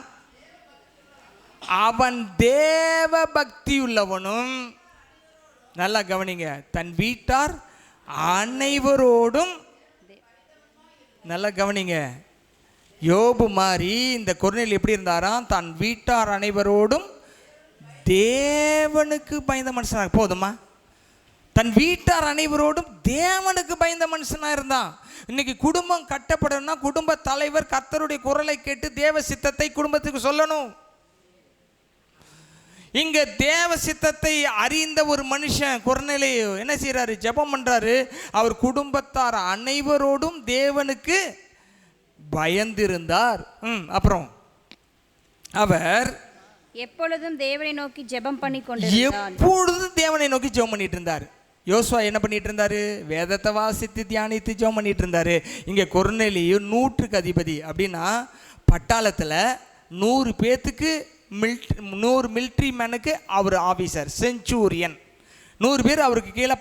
Speaker 1: அவன் தேவ பக்தி உள்ளவனும், நல்லா கவனிங்க, தன் வீட்டார் அனைவரோடும், நல்லா கவனிங்க, யோபு மாதிரி இந்த கொர்நேலி எப்படி இருந்தாராம்? தன் வீட்டார் அனைவரோடும் தேவனுக்கு பயந்த மனுஷனாக போதுமா? தன் வீட்டார் அனைவரோடும் தேவனுக்கு பயந்த மனுஷனா இருந்தான். இன்னைக்கு குடும்பம் கட்டப்படணும்னா குடும்ப தலைவர் கர்த்தருடைய குரலை கேட்டு தேவ சித்தத்தை குடும்பத்துக்கு சொல்லணும். இங்க தேவ சித்தத்தை அறிந்த ஒரு மனுஷன் கொர்நேலியு என்ன செய்யறாரு? ஜெபம் பண்றாரு. அவர் குடும்பத்தார் அனைவரோடும் தேவனுக்கு பயந்திருந்தார். அப்புறம் அவர்
Speaker 2: எப்பொழுதும் தேவனை நோக்கி ஜெபம் பண்ணி கொண்டிருந்தார்.
Speaker 1: எப்பொழுதும் தேவனை நோக்கி ஜெபம் பண்ணிட்டு இருந்தார். யோசுவா என்ன பண்ணிட்டு இருந்தாரு? வேதத்தை வாசித்து தியானித்து ஜெபம் பண்ணிட்டு இருந்தாரு. இங்க கொர்நேலியு 100க்கு அதிபதி. அப்படின்னா பட்டாளத்தில் 100 பேத்துக்கு 100 மிலிட்ரி மேனுக்கு அவர் ஆஃபீஸர், செஞ்சூரியன். 100 பேர் அவருக்கு கீழே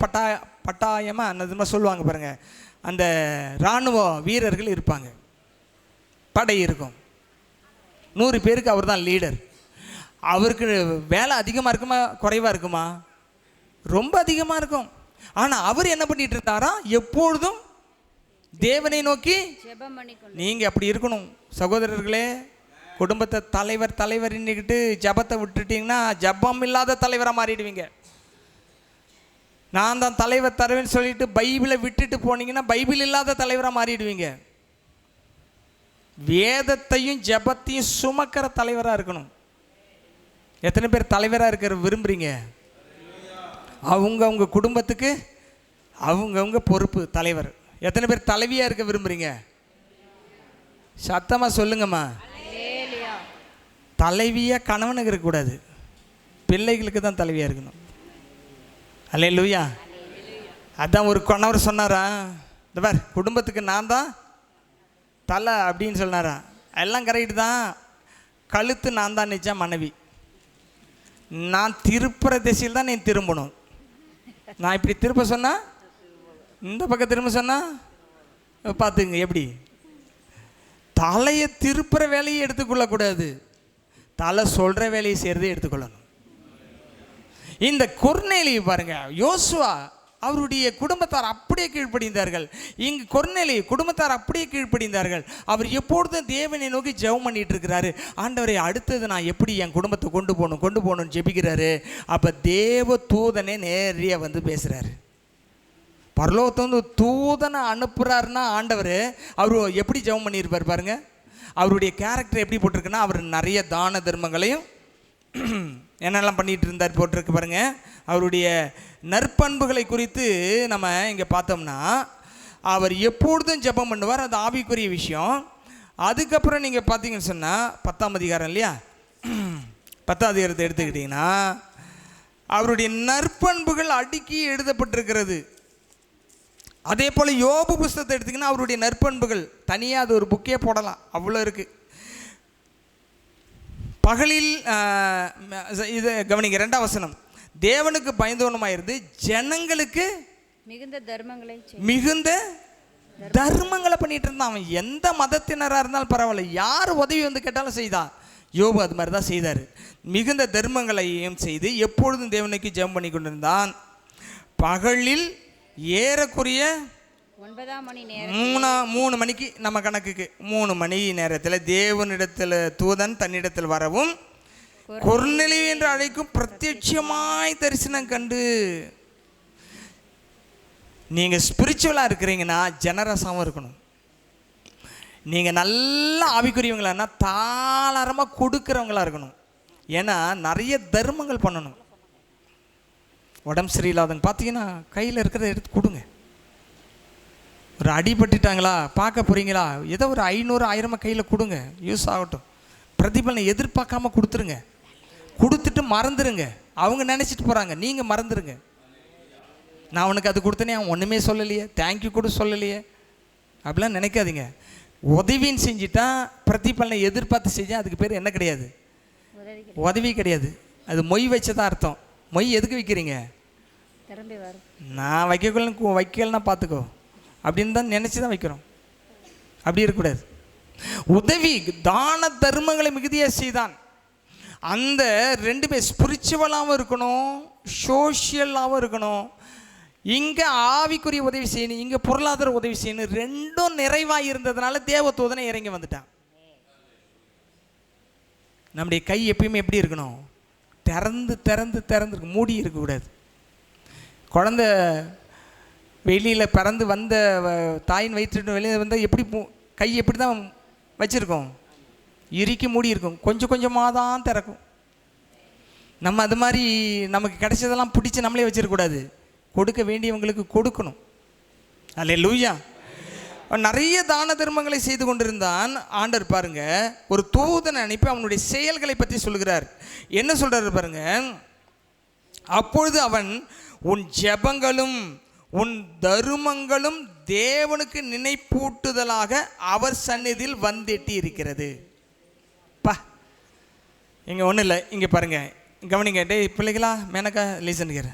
Speaker 1: பட்டாயமாக அந்த சொல்லுவாங்க பாருங்க, அந்த இராணுவ வீரர்கள் இருப்பாங்க, படை இருக்கும். 100 பேருக்கு அவர் தான் லீடர். அவருக்கு வேலை அதிகமாக இருக்குமா குறைவாக இருக்குமா? ரொம்ப அதிகமாக இருக்கும். ஆனால் அவர் என்ன பண்ணிட்டு இருந்தாரா? எப்பொழுதும் தேவனை நோக்கி
Speaker 2: ஜெபம் பண்ணி கொண்டிருந்தார்.
Speaker 1: நீங்கள் அப்படி இருக்கணும் சகோதரர்களே. குடும்பத்தை தலைவர் இன்னிக்கிட்டு ஜபத்தை விட்டுட்டிங்கன்னா ஜபம் இல்லாத தலைவராக மாறிடுவீங்க. நான் தான் தலைவர் தருவேன்னு சொல்லிட்டு பைபிளை விட்டுட்டு போனீங்கன்னா பைபிள் இல்லாத தலைவராக மாறிடுவீங்க. வேதத்தையும் ஜபத்தையும் சுமக்கிற தலைவராக இருக்கணும். எத்தனை பேர் தலைவராக இருக்கிற விரும்புகிறீங்க? அவங்க குடும்பத்துக்கு அவங்க பொறுப்பு தலைவர். எத்தனை பேர் தலைவியாக இருக்க விரும்புகிறீங்க? சத்தமாக சொல்லுங்கம்மா. தலைவியாக கணவனுக்கு இருக்கக்கூடாது, பிள்ளைகளுக்கு தான் தலைவியாக இருக்கணும். அல்லேலூயா. அதான் ஒரு கணவர் சொன்னாரா, இந்த பார் குடும்பத்துக்கு நான் தான் தலை அப்படின்னு சொன்னாரா. எல்லாம் கரெக்டு தான். கழுத்து நான் தான் நிச்சா மனைவி. நான் திருப்புற திசையில் தான் நீ திரும்பணும். நான் இப்படி திரும்ப சொன்னால் இந்த பக்கம் திரும்ப சொன்னால் பார்த்துங்க எப்படி. தலையை திருப்புற வேலையை எடுத்துக்கொள்ளக்கூடாது, தலை சொல்கிற வேலையை செய்கிறதே எடுத்துக்கொள்ளணும். இந்த கொர்நேலியு பாருங்க, யோசுவா அவருடைய குடும்பத்தார் அப்படியே கீழ்ப்படிந்தார்கள். இங்கு கொர்நேலியு குடும்பத்தார் அப்படியே கீழ்ப்படிந்தார்கள். அவர் எப்பொழுதும் தேவனை நோக்கி ஜெபம் பண்ணிட்டு இருக்கிறாரு. ஆண்டவரை அடுத்தது நான் எப்படி என் குடும்பத்தை கொண்டு போகணும்னு ஜெபிக்கிறாரு. அப்போ தேவ தூதனே நேரடியாக வந்து பேசுகிறாரு. பரலோகத்தை வந்து தூதனை அனுப்புகிறாருன்னா ஆண்டவர் அவர் எப்படி ஜெபம் பண்ணியிருப்பார் பாருங்க. அவருடைய கேரக்டர் எப்படி போட்டிருக்குன்னா, அவர் நிறைய தான தர்மங்களையும் என்னெல்லாம் பண்ணிகிட்டு இருந்தார் போட்டிருக்கு பாருங்க. அவருடைய நற்பண்புகளை குறித்து நம்ம இங்கே பார்த்தோம்னா, அவர் எப்பொழுதும் ஜெபம் பண்ணுவார். அது ஆவிக்குரிய விஷயம். அதுக்கப்புறம் நீங்கள் பார்த்தீங்கன்னு சொன்னால் 10ஆம் அதிகாரம் இல்லையா, 10ஆம் அதிகாரத்தை எடுத்துக்கிட்டிங்கன்னா அவருடைய நற்பண்புகள் அடுக்கி எழுதப்பட்டிருக்கிறது. அதே போல் யோபு புஸ்தகத்தை எடுத்திங்கன்னா அவருடைய நற்பண்புகள் தனியாக அது ஒரு புக்கே போடலாம், அவ்வளோ இருக்குது. பகலில் இது கவனிங்க, 2ஆம் வசனம், தேவனுக்கு பயந்தவனுமாக இருந்து ஜனங்களுக்கு மிகுந்த தர்மங்களை பண்ணிட்டு இருந்தான். அவன் எந்த மதத்தினராக இருந்தாலும் பரவாயில்ல, யார் உதவி வந்து கேட்டாலும் செய்தான். யோபு அது மாதிரி தான் செய்தார். மிகுந்த தர்மங்களையும் செய்து எப்பொழுதும் தேவனுக்கு ஜெபம் பண்ணி கொண்டிருந்தான். பகலில் ஏறக்குறைய
Speaker 2: 9 மணி
Speaker 1: 3 மணிக்கு நம்ம கணக்குக்கு 3 மணி நேரத்தில் தேவனிடத்தில் தூதன் தன்னிடத்தில் வரவும் கொர்நேலியு என்று அழைக்கும் பிரத்யட்சமாய் தரிசனம் கண்டு. நீங்கள் ஸ்பிரிச்சுவலாக இருக்கிறீங்கன்னா ஜெனரஸாகவும் இருக்கணும். நீங்கள் நல்ல ஆவிக்குரியவங்களான்னா தாராளமாக கொடுக்குறவங்களா இருக்கணும். ஏன்னா நிறைய தர்மங்கள் பண்ணணும். உடம்பு சரியில்லாதவங்க பார்த்தீங்கன்னா கையில் இருக்கிறத எடுத்து கொடுங்க. ஒரு அடிபட்டுட்டாங்களா பார்க்க போகிறீங்களா, ஏதோ ஒரு 500 1000 கையில் கொடுங்க, யூஸ் ஆகட்டும். பிரதிபலனை எதிர்பார்க்காம கொடுத்துருங்க. கொடுத்துட்டு மறந்துடுங்க. அவங்க நினச்சிட்டு போகிறாங்க, நீங்கள் மறந்துடுங்க. நான் அவனுக்கு அது கொடுத்தனே, அவன் ஒன்றுமே சொல்லலையே, தேங்க்யூ கூட சொல்லலையே அப்படிலாம் நினைக்காதீங்க. உதவின்னு செஞ்சுட்டா பிரதிபலனை எதிர்பார்த்து செஞ்சால் அதுக்கு பேர் என்ன கிடையாது, உதவி கிடையாது. அது மொய் வச்சதான் அர்த்தம். மொய் எதுக்கு வைக்கிறீங்க? நான் வைக்கலன்னா பார்த்துக்கோ அப்படின்னு தான் நினச்சி தான் வைக்கிறோம். அப்படி இருக்கக்கூடாது. உதவி தான தர்மங்களை மிகுதியாக செய்தான். அந்த 2 பேர் ஸ்பிரிச்சுவலாகவும் இருக்கணும், சோஷியலாகவும் இருக்கணும். இங்கே ஆவிக்குரிய உதவி செய்யணும், இங்கே பொருளாதார உதவி செய்யணும். 2ம் நிறைவாக இருந்ததுனால தேவதூதனை இறங்கி வந்துட்டான். நம்முடைய கை எப்பயுமே எப்படி இருக்கணும்? திறந்து திறந்து திறந்து மூடி இருக்கக்கூடாது. குழந்த வெளியில் பிறந்து வந்த தாயின் வயிற்று வெளியே வந்தால் எப்படி கை எப்படி தான் வச்சுருக்கோம், இறுக்கி மூடி இருக்கும், கொஞ்சம் கொஞ்சமாக தான் திறக்கும். நம்ம அது மாதிரி நமக்கு கிடைச்சதெல்லாம் பிடிச்சி நம்மளே வச்சிடக்கூடாது, கொடுக்க வேண்டியவங்களுக்கு கொடுக்கணும். அல்லேலூயா. நிறைய தான தர்மங்களை செய்து கொண்டிருந்தான். ஆண்டவர் பாருங்க ஒரு தூதனை அனுப்பி அவனுடைய செயல்களை பற்றி சொல்கிறார். என்ன சொல்றாரு பாருங்க, அப்பொழுது அவன் உன் ஜெபங்களும் உன் தருமங்களும் தேவனுக்கு நினைப்பூட்டுதலாக அவர் சந்நிதியில் வந்தெட்டி இருக்கிறது. பா இங்கே ஒன்றும் இல்லை, இங்கே பாருங்க, கவனிங்க. டே பிள்ளைகளா, Menaka, listen here,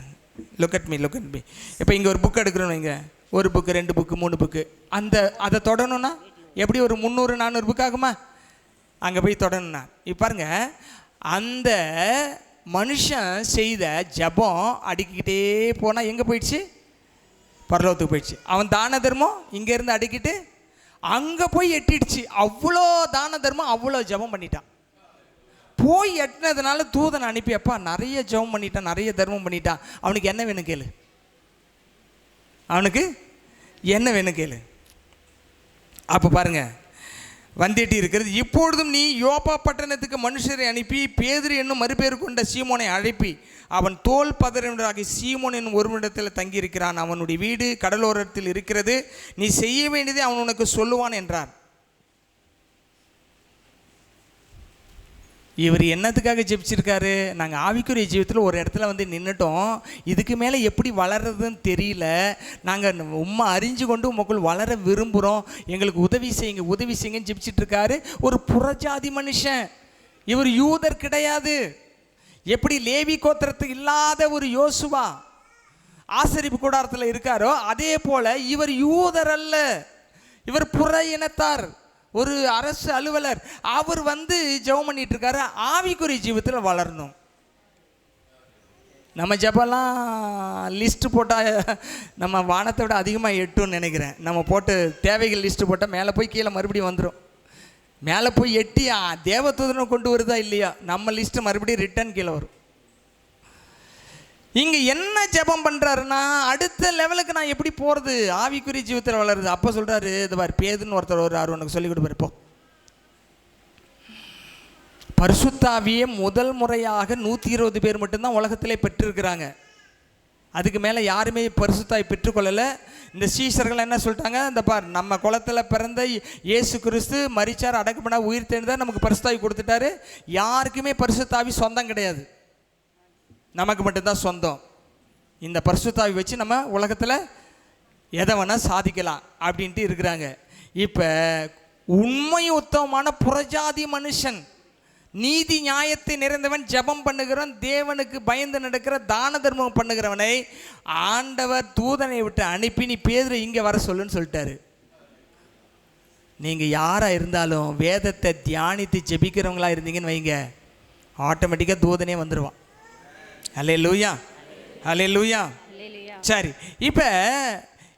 Speaker 1: look at me. இப்போ இங்கே ஒரு புக் எடுக்கிறோம், இங்கே ஒரு புக்கு, 2 புக்கு, 3 புக்கு, அதை தொடணும்னா எப்படி ஒரு 300-400 புக் ஆகுமா? அங்கே போய் தொடணும்னா இப்போ பாருங்க, அந்த மனுஷன் செய்த ஜபம் அடுக்கிக்கிட்டே போனால் எங்கே போயிடுச்சு? பரலோகத்துக்கு போயிடுச்சு. அவன் தான தர்மம் இங்கேருந்து அடுக்கிட்டு அங்கே போய் எட்டிடுச்சு. அவ்வளோ தான தர்மம், அவ்வளோ ஜபம் பண்ணிட்டான். போய் எட்டினதுனால தூதனை அனுப்பி, அப்பா நிறைய ஜபம் பண்ணிட்டான், நிறைய தர்மம் பண்ணிட்டான், அவனுக்கு என்ன வேணும் கேளு, அவனுக்கு என்ன வேணும் கேளு. அப்போ பாருங்க வந்தேட்டி இருக்கிறது. இப்பொழுதும் நீ யோப்பா பட்டணத்துக்கு மனுஷரை அனுப்பி பேதுரு என்னும் மறுபேறு கொண்ட சீமோனை அழைப்பி அவன் தோல் பதறினவனாகிய சீமோன் என்னும் ஒருவனிடத்தில் தங்கியிருக்கிறான், அவனுடைய வீடு கடலோரத்தில் இருக்கிறது, நீ செய்ய வேண்டியதை அவன் உனக்கு சொல்லுவான் என்றார். இவர் என்னத்துக்காக ஜெபிச்சிருக்காரு? நாங்கள் ஆவிக்குரிய ஜீவிதத்தில் ஒரு இடத்துல வந்து நின்றுட்டோம், இதுக்கு மேலே எப்படி வளர்றதுன்னு தெரியல, நாங்கள் உம்மை அறிஞ்சு கொண்டு உமக்குள் வளர விரும்புகிறோம், எங்களுக்கு உதவி செய்யுங்கன்னு ஜெபிச்சிட்ருக்காரு. ஒரு புறஜாதி மனுஷன், இவர் யூதர் கிடையாது. எப்படி லேவி கோத்திரத்துக்கு இல்லாத ஒரு யோசுவா ஆசரிப்பு கூடாரத்தில் இருக்காரோ அதே போல் இவர் யூதர் அல்ல, இவர் புற இனத்தார், ஒரு அரசு அலுவலர். அவர் வந்து ஜெபம் பண்ணிட்டு இருக்காரு, ஆவிக்குரிய ஜீவிதத்தில் வளரணும். நம்ம ஜெபம்லாம் லிஸ்ட்டு போட்டால் நம்ம வானத்தை விட அதிகமாக எட்டும்னு நினைக்கிறேன். நம்ம போட்டு தேவைகள் லிஸ்ட்டு போட்டால் மேலே போய் கீழே மறுபடியும் வந்துடும். மேலே போய் எட்டி தேவதூதனை கொண்டு வருதா இல்லையா, நம்ம லிஸ்ட்டு மறுபடியும் ரிட்டர்ன் கீழே வரும். இங்கே என்ன ஜெபம் பண்ணுறாருன்னா, அடுத்த லெவலுக்கு நான் எப்படி போகிறது, ஆவிக்குரிய ஜீவிதத்தில் வளருது. அப்போ சொல்கிறாரு, இது பார் பேதுன்னு ஒருத்தர் ஒரு உனக்கு சொல்லிக் கொடுப்பார். இப்போ பரிசுத்தாவியே முதல் முறையாக 120 பேர் மட்டும்தான் உலகத்திலே பெற்றிருக்கிறாங்க. அதுக்கு மேலே யாருமே பரிசுத்தாவி பெற்றுக்கொள்ளலை. இந்த சீஷர்கள் என்ன சொல்லிட்டாங்க, இந்த பார் நம்ம குலத்தில் பிறந்த இயேசு கிறிஸ்து மரிச்சார், அடக்கப்பட உயிர் தெரிந்தார், நமக்கு பரிசுத்தாவி கொடுத்துட்டாரு. யாருக்குமே பரிசுத்தாவி சொந்தம் கிடையாது, நமக்கு மட்டும்தான் சொந்தம். இந்த பரிசுத்தாவி வச்சு நம்ம உலகத்தில் எதை வேணால் சாதிக்கலாம் அப்படின்ட்டு இருக்கிறாங்க. இப்போ உண்மை உத்தமமான புறஜாதி மனுஷன், நீதி நியாயத்தை நிறைந்தவன், ஜெபம் பண்ணுகிறவன், தேவனுக்கு பயந்து நடக்கிற தான தர்மம் பண்ணுகிறவனை ஆண்டவர் தூதனை விட்டு அனுப்பி நீ பேதுரு இங்கே வர சொல்லுன்னு சொல்லிட்டாரு. நீங்கள் யாராக இருந்தாலும் வேதத்தை தியானித்து ஜெபிக்கிறவங்களா இருந்தீங்கன்னு வைங்க, ஆட்டோமேட்டிக்காக தூதனே வந்துடுவான். அல்லேலூயா, அல்லேலூயா. சரி, இப்போ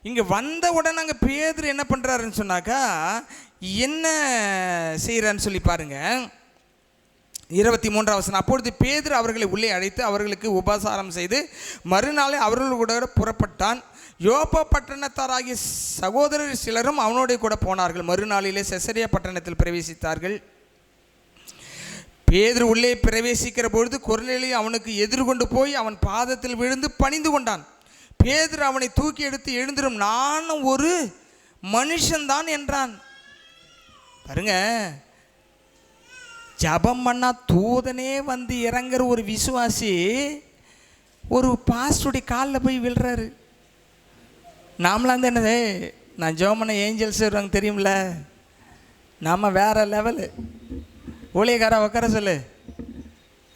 Speaker 1: இங்கே வந்த உடனே அங்கே பேதுரு என்ன பண்ணுறாருன்னு சொன்னாக்கா என்ன செய்கிறான்னு சொல்லி பாருங்க. 23ஆம் வசனம். அப்பொழுது பேதுரு அவர்களை உள்ளே அழைத்து அவர்களுக்கு உபசாரம் செய்து மறுநாளே அவர்கள் கூட புறப்பட்டான். யோப்பா பட்டணத்தாராகிய சகோதரர் சிலரும் அவனோட கூட போனார்கள். மறுநாளிலே செசரியா பட்டணத்தில் பிரவேசித்தார்கள். பேதுரு உள்ளே பிரவேசிக்கிற பொழுது கொர்நேலியு அவனுக்கு எதிர்கொண்டு போய் அவன் பாதத்தில் விழுந்து பணிந்து கொண்டான். பேதுரு அவனை தூக்கி எடுத்து எழுந்திரும், நானும் ஒரு மனுஷன்தான் என்றான். பாருங்க, ஜபம் பண்ணா தூதனே வந்து இறங்குற ஒரு விசுவாசி ஒரு பாஸ்டுடைய காலில் போய் விழுறாரு. நாமளாம் வந்து என்னது, நான் ஜெபம் பண்ண ஏஞ்சல்ஸ் வருவாங்க தெரியும்ல, நாம் வேற லெவலு. ஊழியக்காரா உட்கார சொல்லு,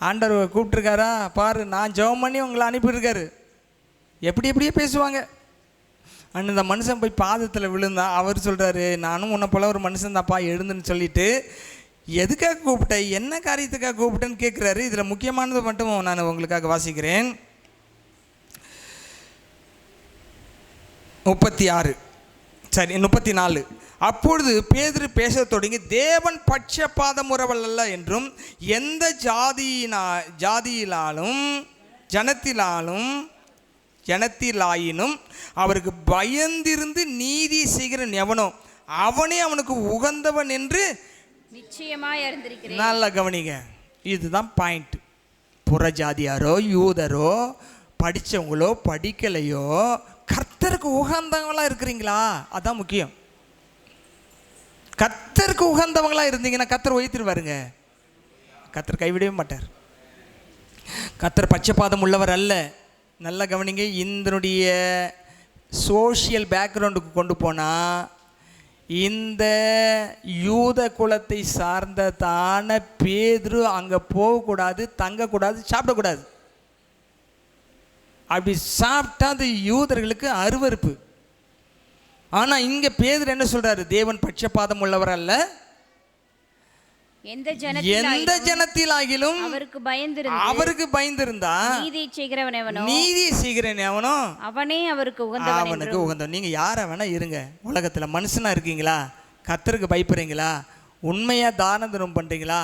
Speaker 1: ஆண்டவர் கூப்பிட்டுருக்காரா பாரு, நான் ஜெபம் பண்ணி உங்களை அனுப்பியிருக்காரு. எப்படியே பேசுவாங்க. அந்த மனுஷன் போய் பாதத்தில் விழுந்தா அவர் சொல்கிறாரு, நானும் உன்னை போல ஒரு மனுஷன் தான்ப்பா, எழுந்துன்னு சொல்லிட்டு எதுக்காக கூப்பிட்டேன், என்ன காரியத்துக்காக கூப்பிட்டேன்னு கேட்குறாரு. இதில் முக்கியமானது மட்டும் நான் உங்களுக்காக வாசிக்கிறேன். 34. அப்பொழுது பேதுரு பேசத் தொடங்கி, தேவன் பட்சபாதம் உறவல் அல்ல என்றும் எந்த ஜாதியிலாலும் ஜனத்திலாயினும் அவருக்கு பயந்திருந்து நீதி செய்கிறன் எவனோ அவனே அவனுக்கு உகந்தவன் என்று
Speaker 2: நிச்சயமாய் அறிந்திருக்கிறேன்.
Speaker 1: நல்லா கவனிங்க, இதுதான் பாயிண்ட். புறஜாதியாரோ யூதரோ படித்தவங்களோ படிக்கலையோ கர்த்தருக்கு உகந்தவங்களா இருக்கிறீங்களா? அதான் முக்கியம். கர்த்தருக்கு உகந்தவங்களா இருந்தீங்கன்னா கர்த்தர் உயர்த்திடுவாருங்க. கர்த்தர் கைவிடவே மாட்டார். கர்த்தர் பட்சபாதம் உள்ளவர் அல்ல. நல்லா கவனிங்க, இதனுடைய சோஷியல் பேக்ரவுண்டுக்கு கொண்டு போனால் இந்த யூத குலத்தை சார்ந்ததான பேதுரு அங்கே போகக்கூடாது, தங்கக்கூடாது, சாப்பிடக்கூடாது. அப்படி சாப்பிட்டா அது யூதர்களுக்கு அருவருப்பு. ஆனால் இங்கே பேதுரு என்ன சொல்றாரு? தேவன் பட்சபாதம் உள்ளவர் அல்ல,
Speaker 2: எந்த
Speaker 1: ஜனத்திலாகிலும் அவருக்கு பயந்திருந்தா
Speaker 2: நீதி
Speaker 1: செய்கிறவன் எவனோ
Speaker 2: அவனே அவனுக்கு
Speaker 1: உகந்தவன். நீங்க யாரை வேணா இருங்க, உலகத்துல மனுஷனா இருக்கீங்களா? கர்த்தருக்கு பயப்படுறீங்களா? உண்மையா தான தர்மம் பண்றீங்களா?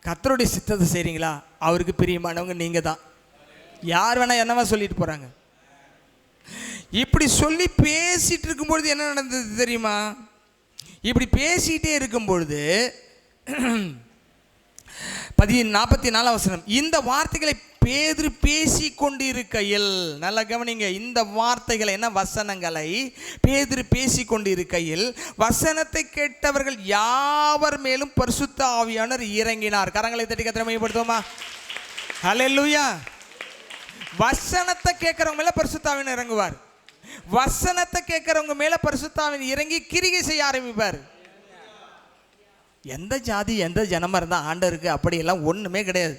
Speaker 1: கர்த்தருடைய சித்தத்தை செய்றீங்களா? அவருக்கு பிரியமானவங்க நீங்க தான். யார் வேணா என்னவா சொல்லிட்டு போறாங்க. இப்படி சொல்லி பேசிட்டு இருக்கும்பொழுது என்ன நடந்தது தெரியுமா? இப்படி பேசிட்டே இருக்கும்பொழுது 44 இந்த வார்த்தைகளை பேதுரு பேசி கொண்டிருக்கையில், நல்லா கவனிங்க, இந்த வார்த்தைகளை என்ன வசனங்களை பேதுரு பேசி கொண்டிருக்கையில் வசனத்தை கேட்டவர்கள் யாவர் மேலும் பரிசுத்த ஆவியானவர் இறங்கினார். கரங்களை தட்டி கர்த்தரை மகிமைப்படுத்துவோமா? ஹல்லேலூயா. வசனத்தை கேட்கறவங்க மேல பரிசுத்த ஆவியானவர் இறங்குவார். வசனத்தை கேட்கறவங்க மேல பரிசுத்த ஆவியானவர் இறங்கி கிரியை செய்ய ஆரம்பிப்பார். எந்த ஜாதி எந்த ஜனமாக இருந்தால் ஆண்டவருக்கு அப்படியெல்லாம் ஒன்றுமே கிடையாது.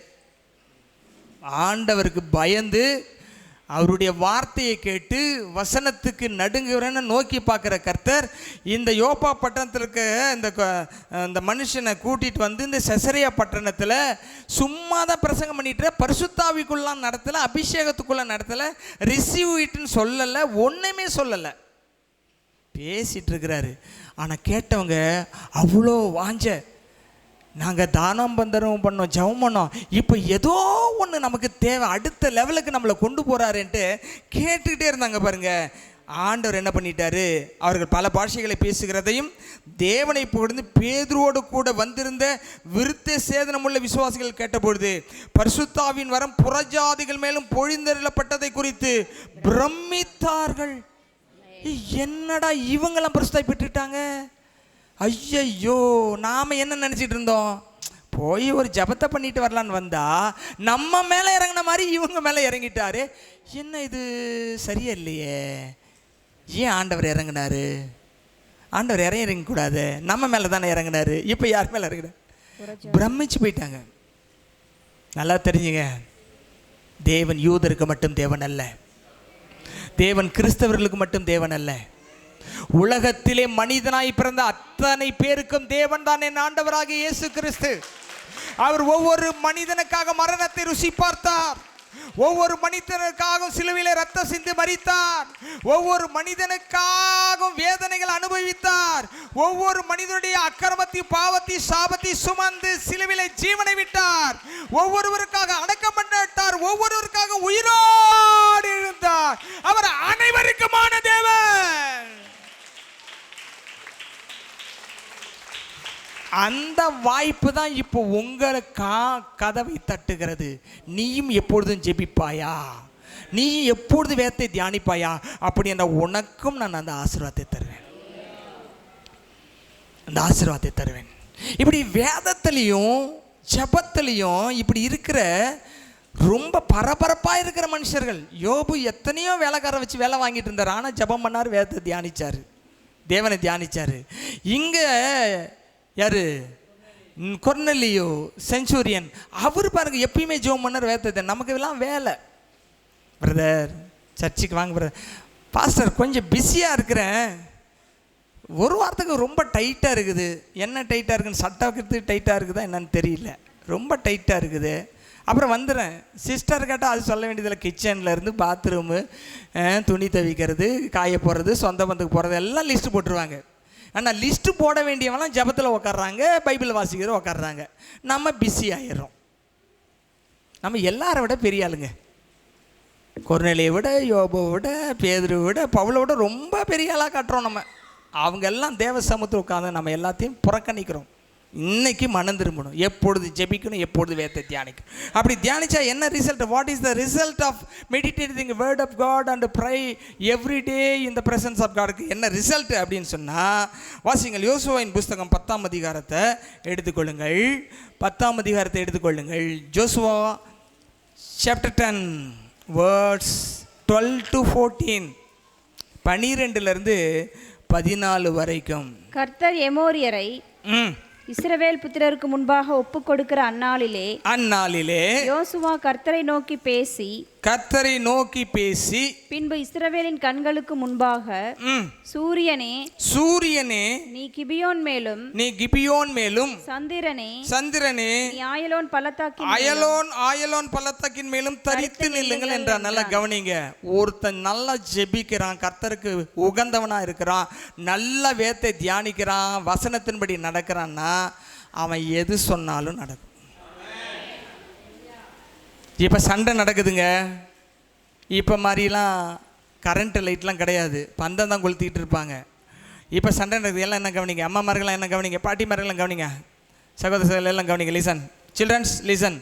Speaker 1: ஆண்டவருக்கு பயந்து அவருடைய வார்த்தையை கேட்டு வசனத்துக்கு நடுங்குறன்னு நோக்கி பார்க்குற கர்த்தர் இந்த யோப்பா பட்டணத்திற்கு இந்த மனுஷனை கூட்டிகிட்டு வந்து இந்த செசரியா பட்டணத்தில் சும்மா தான் பிரசங்கம் பண்ணிட்டு பரிசுத்தாவிக்குள்ள நடத்தலை, அபிஷேகத்துக்குள்ளே நடத்தலை, ரிசீவ் இட்னு சொல்லலை, ஒன்றுமே சொல்லலை, பேசிகிட்டு இருக்கிறாரு. ஆனால் கேட்டவங்க அவ்வளோ வாஞ்ச, நாங்கள் தானம் பந்தரம் பண்ணோம், ஜெபம் பண்ணோம், இப்போ ஏதோ ஒன்று நமக்கு தேவை, அடுத்த லெவலுக்கு நம்மளை கொண்டு போகிறாருன்ட்டு கேட்டுக்கிட்டே இருந்தாங்க பாருங்க. ஆண்டவர் என்ன பண்ணிட்டாரு? அவர்கள் பல பாஷைகளை பேசுகிறதையும் தேவனை புகழ்ந்து பேதுருவோடு கூட வந்திருந்த விருத்த சேதனமுள்ள விசுவாசிகள் கேட்டபொழுது பரிசுத்தாவின் வரம் புறஜாதிகள் மேலும் பொழிந்தருளப்பட்டதை குறித்து பிரமித்தார்கள். என்னடா இவங்கெல்லாம் பரிசுத்தாய் பெற்றுட்டாங்க? ஐயையோ, நாம் என்ன நினச்சிட்டு இருந்தோம்? போய் ஒரு ஜபத்தை பண்ணிட்டு வரலான்னு வந்தா நம்ம மேலே இறங்கின மாதிரி இவங்க மேலே இறங்கிட்டாரு. என்ன இது சரியா இல்லையே? ஏன் ஆண்டவர் இறங்கினாரு? ஆண்டவர் இறங்கக்கூடாது, நம்ம மேலே தானே இறங்கினாரு. இப்போ யார் மேலே இறங்கினார்? பிரமிச்சு போயிட்டாங்க. நல்லா தெரிஞ்சுங்க, தேவன் யூதருக்கு மட்டும் தேவன் அல்ல, தேவன் கிறிஸ்தவர்களுக்கு மட்டும் தேவன் அல்ல, உலகத்திலே மனிதனாய் பிறந்த அத்தனை பேருக்கும் தேவன் தான் என் ஆண்டவராகிய இயேசு கிறிஸ்து. அவர் ஒவ்வொரு மனிதனுக்காக மரணத்தை ருசி பார்த்தார், ஒவ்வொரு மனிதனுக்காகவும் சிலுவையிலே ரத்தம் சிந்தி மரித்தார், ஒவ்வொரு மனிதனுக்காகவும் வேதனைகள் அனுபவித்தார், ஒவ்வொரு மனிதனுடைய அக்கிரமத்தை பாவத்தை சாபத்தை சுமந்து சிலுவையிலே ஜீவனை விட்டார், ஒவ்வொருவருக்காக அடக்கம் பண்ணார், ஒவ்வொருவருக்காக உயிரோடு இருந்தார். அவர் அனைவருக்குமான தேவன். அந்த வாய்ப்பு தான் இப்போ உங்களுக்கு கதவை தட்டுகிறது. நீயும் எப்பொழுதும் ஜெபிப்பாயா? நீயும் எப்பொழுது வேதத்தை தியானிப்பாயா? அப்படி என்ற உனக்கும் நான் அந்த ஆசீர்வாதத்தை தருவேன், அந்த ஆசீர்வாதத்தை தருவேன். இப்படி வேதத்திலையும் ஜெபத்திலையும் இப்படி இருக்கிற ரொம்ப பரபரப்பாக இருக்கிற மனுஷர்கள். யோபு எத்தனையோ வேலைக்காரரை வச்சு வேலை வாங்கிட்டு இருந்தார், ஆனால் ஜெபம் பண்ணார், வேதத்தை தியானிச்சார், தேவனை தியானிச்சார். இங்கே யாரு? கொர்னலியோ சென்சூரியன், அவர் பாருங்க எப்பயுமே ஜெபம் பண்ணார், வேதத்தை. நமக்கு இதெல்லாம் வேலை. பிரதர் சர்ச்சுக்கு வாங்க பிரதர், பாஸ்டர் கொஞ்சம் பிஸியாக இருக்கிறேன், ஒரு வாரத்துக்கு ரொம்ப டைட்டாக இருக்குது. என்ன டைட்டாக இருக்குன்னு, சட்டை வைக்கிறதுக்கு டைட்டாக இருக்குதா என்னன்னு தெரியல, ரொம்ப டைட்டாக இருக்குது. அப்புறம் வந்துடுறேன். சிஸ்டர் கேட்டால் அது சொல்ல வேண்டியதில்லை, கிச்சன்லேருந்து பாத்ரூமு, துணி துவைக்கிறது, காய போடுறது, சொந்த பந்துக்கு போகிறது எல்லாம் லிஸ்ட்டு போட்டுருவாங்க. ஆனால் லிஸ்ட்டு போட வேண்டியவங்களாம் ஜபத்தில் உட்காடுறாங்க, பைபிள் வாசிக்கிற உட்காடுறாங்க. நம்ம பிஸி ஆயிடுறோம். நம்ம எல்லாரை விட பெரிய ஆளுங்க. கொர்நேலியை விட, யோபுவை விட, பேதுருவை விட, பவுலை விட ரொம்ப பெரிய ஆளாக காட்டுறோம் நம்ம. அவங்க எல்லாம் தேவ சமூகத்தில் உட்காந்து நம்ம எல்லாத்தையும் புறக்கணிக்கிறோம். இன்னைக்கு மனம் திரும்பணும், எப்பொழுது ஜெபிக்கணும், எப்பொழுது வேதத்தை தியானிக்கணும். அப்படி தியானிச்சா என்ன result? What is the result of meditating word of God and pray every day in the presence of காடுக்கு என்ன ரிசல்ட் அப்படின்னு சொன்னால், வாசிங்கள். யோசுவாவின் புஸ்தகம் 10ஆம் அதிகாரத்தை எடுத்துக்கொள்ளுங்கள். 10ஆம் அதிகாரத்தை எடுத்துக்கொள்ளுங்கள். யோசுவா சாப்டர் 10 வேர்ட்ஸ் 12 to 14, 12 14 வரைக்கும்.
Speaker 2: கர்த்தர் எமோரியரை இஸ்ரவேல் புத்திரருக்கு முன்பாக ஒப்பு கொடுக்கிற அந்நாளிலே யோசுவா கர்த்தரை நோக்கி பேசி பின்பு இஸ்ரவேலின் கண்களுக்கு முன்பாக, சூரியனே நீ கிபியோன் மேலும் சந்திரனே நீ ஆயலோன் பள்ளத்தாக்கின் மேலும் தரித்து நில்லுங்கள் என்றார். நல்லா கவனிங்க. ஒருத்தன் நல்லா ஜெபிக்கிறான், கர்த்தருக்கு உகந்தவனா இருக்கிறான், நல்ல வேதத்தை தியானிக்கிறான், வசனத்தின்படி நடக்கிறான்னா அவன் எது சொன்னாலும் நடக்கும். இப்போ சண்டை நடக்குதுங்க. இப்போ மாதிரிலாம் கரண்ட் லைட்லாம் கிடையாது, பந்தம் தான் கொளுத்திக்கிட்டு இருப்பாங்க. இப்போ சண்டை நடக்குது. எல்லாம் என்ன கவனிங்க, அம்மாமார்கள்லாம் என்ன கவனிங்க, பாட்டிமார்கள்லாம் கவனிங்க, சகோதரர்கள் எல்லாம் கவனிங்க. Listen childrens, listen,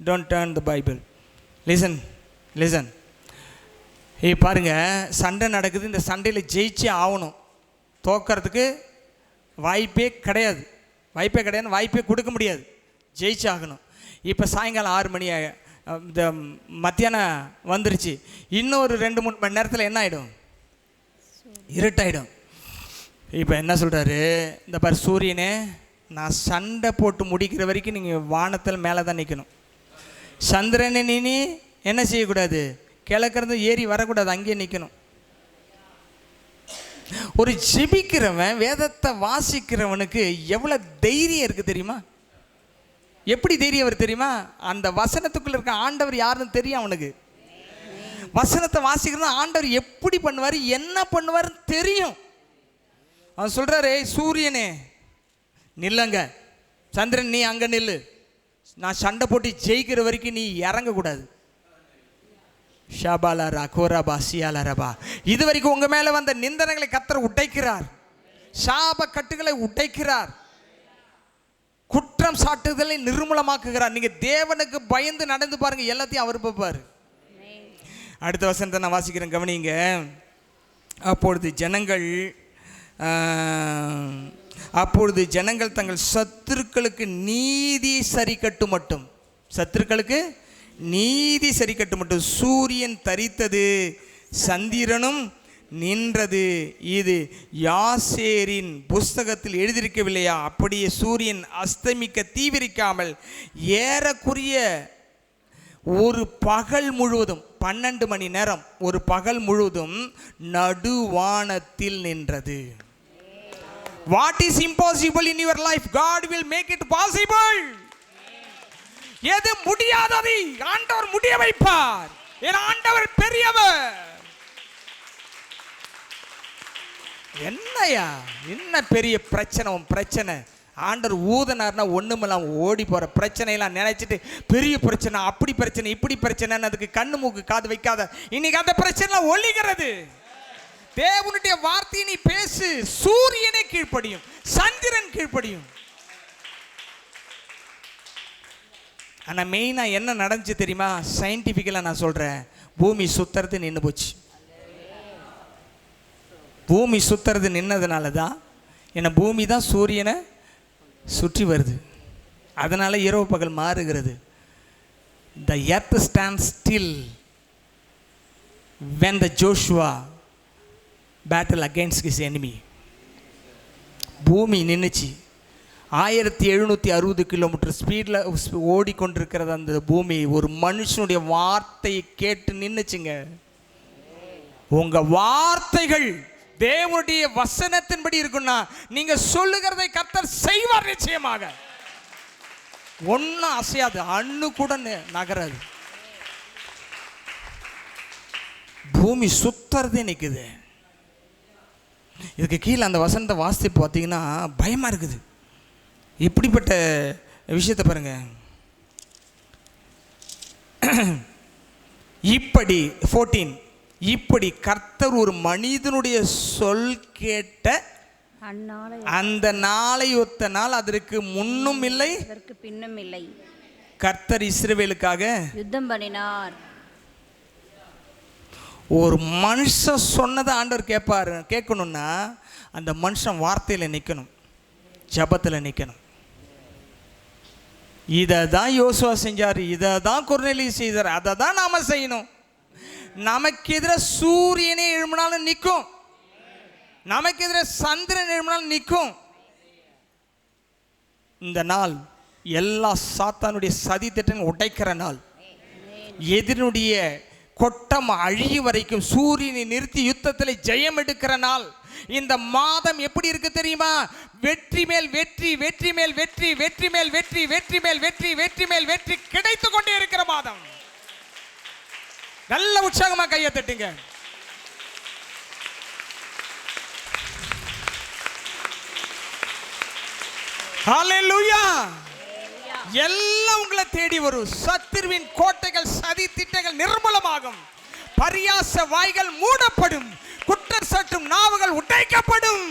Speaker 2: don't turn the Bible, listen. பாருங்க, சண்டை நடக்குது. இந்த சண்டையில் ஜெயிச்சே ஆகணும். தோக்கிறதுக்கு வாய்ப்பே கிடையாது, வாய்ப்பே கொடுக்க முடியாது. ஜெயிச்சாகணும். இப்போ சாயங்காலம் 6 மணி, இந்த மத்தியானம் வந்துருச்சு. இன்னொரு 2-3 மணி நேரத்தில் என்ன ஆகிடும்? இருட்டாயிடும். இப்போ என்ன சொல்கிறாரு? இந்த பார் சூரியனே, நான் சண்டை போட்டு முடிக்கிற வரைக்கும் நீங்கள் வானத்தில் மேலே தான் நிற்கணும். சந்திரனை நீ என்ன செய்யக்கூடாது? கிழக்கிறது ஏறி வரக்கூடாது, அங்கேயே நிற்கணும். ஒரு ஜெபிக்கிறவன், வேதத்தை வாசிக்கிறவனுக்கு எவ்வளோ தைரியம் இருக்குது தெரியுமா? எப்படி தைரியம் அவர் தெரியுமா? அந்த வசனத்துக்குள்ள இருக்க ஆண்டவர் யாருன்னு தெரியும் அவனுக்கு. வசனத்தை வாசிக்கிறது ஆண்டவர் எப்படி பண்ணுவார், என்ன பண்ணுவார் தெரியும். அவன் சொல்றாரு, சூரியனே நில்லுங்க, சந்திரன் நீ அங்க நில்லு, நான் சண்டை போட்டு ஜெயிக்கிற வரைக்கும் நீ இறங்கக்கூடாது. ஷாபாலா கோராபா சியாலரபா. இது வரைக்கும் உங்க மேல வந்த நிந்தனைகளை கர்த்தர் உடைக்கிறார், சாப கட்டுகளை உடைக்கிறார், குற்றம் சாட்டுதலை நிர்மூலமாக்குகிறார். நீங்க தேவனுக்கு பயந்து நடந்து பாருங்க, எல்லாத்தையும் அவர் பார்ப்பார். அடுத்த வசனத்தை நான் வாசிக்கிறேன், கவனிங்க. அப்பொழுது ஜனங்கள் தங்கள் சத்துருக்களுக்கு நீதி சரி கட்டு மட்டும் சூரியன் தரித்தது, சந்திரனும் நின்றது. இது யாசேரின் புஸ்தகத்தில் எழுதியிருக்கவில்லையா? அப்படியே சூரியன் அஸ்தமிக்க தீவிரிக்காமல் ஏறக்குறைய ஒரு பகல் முழுவதும், 12 மணி நேரம், ஒரு பகல் முழுவதும் நடுவானத்தில் நின்றது. What is impossible in your life, God will make it possible. எது முடியாதது ஆண்டவர் முடிய வைப்பார். என் ஆண்டவர் பெரியவர். என்னையா என்ன பெரிய பிரச்சனை? ஆண்டவர் ஊதனார்னா ஒண்ணுமெல்லாம் ஓடி போற பிரச்சனையெல்லாம் நினைச்சிட்டு பெரிய பிரச்சனை, அப்படி பிரச்சனை, இப்படி பிரச்சனைன்னு அதுக்கு கண்ணு மூக்கு காது வைக்காத. இன்னைக்கு அந்த பிரச்சனை ஒழிகிறது. தேவனுடைய வார்த்தையை நீ பேசு, சூரியனே கீழ்ப்படியும், சந்திரன் கீழ்ப்படியும். ஆனா மெயினா என்ன நடந்துச்சு தெரியுமா? சயின்டிபிக்கலா நான் சொல்றேன், பூமி சுத்துறது நின்று போச்சு. பூமி சுத்துறது நின்னதுனால தான், ஏன்னா பூமி தான் சூரியனை சுற்றி வருது, அதனால இரவு பகல் மாறுகிறது. The earth stands still when the Joshua battle against his enemy. பூமி நின்றுச்சு. 1760 கிலோமீட்டர் ஸ்பீடில் ஓடிக்கொண்டிருக்கிறது அந்த பூமி ஒரு மனுஷனுடைய வார்த்தையை கேட்டு நின்றுச்சுங்க. உங்க வார்த்தைகள் தேவனுடைய வசனத்தின்படி இருக்குன்னா நீங்க சொல்லுகிறதை கர்த்தர் செய்வார் நிச்சயமாக. ஒன்னும் அசையாது, அண்ணு கூட நகராது. பூமி சுத்துறதே நிக்குது. இதுக்கு கீழே அந்த வசனத்தை வாசித்து பார்த்தீங்கன்னா பயமாக இருக்குது. இப்படிப்பட்ட விஷயத்தை பாருங்க. இப்படி 14, இப்படி கர்த்தர் ஒரு மனிதனுடைய சொல் கேட்ட அந்த நாளை ஒத்த நாள் அதற்கு முன்னும் இல்லை
Speaker 3: அதற்கு பின்னும் இல்லை.
Speaker 2: கர்த்தர் இஸ்ரவேலுக்காக
Speaker 3: யுத்தம் பண்ணினார்.
Speaker 2: ஒரு மனுஷன் சொன்னதை ஆண்டவர் கேட்பாரு. கேட்கணும்னா அந்த மனுஷன் வார்த்தையில் நிற்கணும், ஜபத்தில் நிற்கணும். இதை தான் யோசுவா செஞ்சார், இதை தான் கொர்நேலியு செய்தார், அதை தான் நாம் செய்யணும். நமக்கு எதிராக சூரியனே எழும்பினாலும் நிற்கும், நமக்கு எதிராக சந்திரன் எழும்பினாலும் நிற்கும். இந்த நாள் எல்லா சாத்தானுடைய சதி திட்டம் உடைக்கிற நாள், எதிரினுடைய கொட்டம் அழிய வரைக்கும் சூரியனை நிறுத்தி யுத்தத்தில் ஜெயம் எடுக்கிற நாள். இந்த மாதம் எப்படி இருக்கு தெரியுமா? வெற்றி மேல் வெற்றி, வெற்றி மேல் வெற்றி, வெற்றி மேல் வெற்றி, வெற்றி மேல் வெற்றி, வெற்றி மேல் வெற்றி கிடைத்து கொண்டே இருக்கிற மாதம். நல்ல உற்சாகமா கையை தட்டுங்க. ஹல்லேலூயா. எல்லாம் உங்களை தேடி வரும். சத்துருவின் கோட்டைகள் சதி திட்டங்கள் நிர்மூலமாகும், பரியாச வாய்கள் மூடப்படும், குற்றம் சாட்டும் நாவுகள் உடைக்கப்படும்.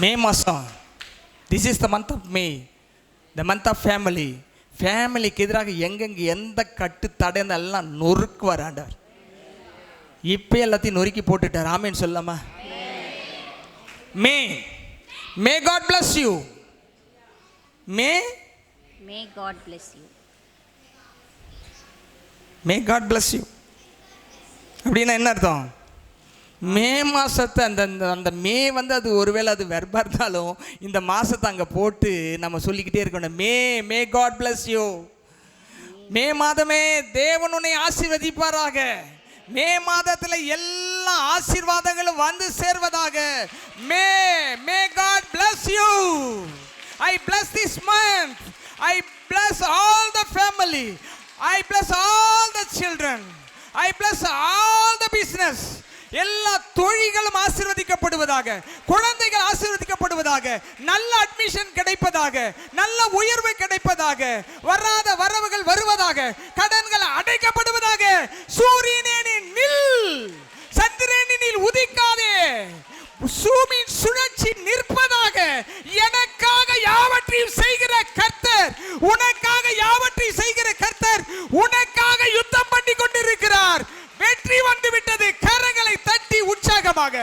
Speaker 2: மே மாசம், this is the month of May, the month of family. ஃபேமிலிக்கு எதிராக எங்கெங்க எந்த கட்டு தடைந்த எல்லாம் நொறுக்கு வராண்டார். இப்போ எல்லாத்தையும் நொறுக்கி போட்டுட்டார். ஆமேன்னு சொல்லாமா? May God bless you. May
Speaker 3: God bless you.
Speaker 2: May God bless you. அப்படின்னா என்ன அர்த்தம்? மே மாதத்தை அந்த மே வந்து அது ஒருவேளை அது வெர்பா இருந்தாலும் இந்த மாதத்தை அங்கே போட்டு நம்ம சொல்லிக்கிட்டே இருக்கணும். மே God bless you. மே மாதமே தேவன் உன்னை ஆசீர்வதிப்பாராக. மே மாதத்தில் எல்லா ஆசீர்வாதங்களும் வந்து சேர்வதாக. மே God bless you. I bless this month. I bless all the family. I bless all the children. I bless all the business. எல்லா தொழில்களும் ஆசீர்வதிக்கப்படுவதாக, குழந்தைகள் ஆசீர்வதிக்கப்படுவதாக, நல்ல அட்மிஷன் கிடைப்பதாக, நல்ல உயர்வு கிடைப்பதாக, வராத வரவுகள் வருவதாக, கடன்கள் அடைக்கப்படுவதாக. சூரியனே நீ நில், சந்திரனே நீ உதிக்காதே, பூமியின் சுழற்சி நிற்பதாக. எனக்காக யாவற்றையும் செய்கிற கர்த்தர், உனக்காக யாவற்றையும் செய்கிற கர்த்தர் உனக்காக யுத்தம் பண்ணி கொண்டிருக்கிறார். வெற்றி வந்து விட்டது. கரங்களை தட்டி உற்சாகமாக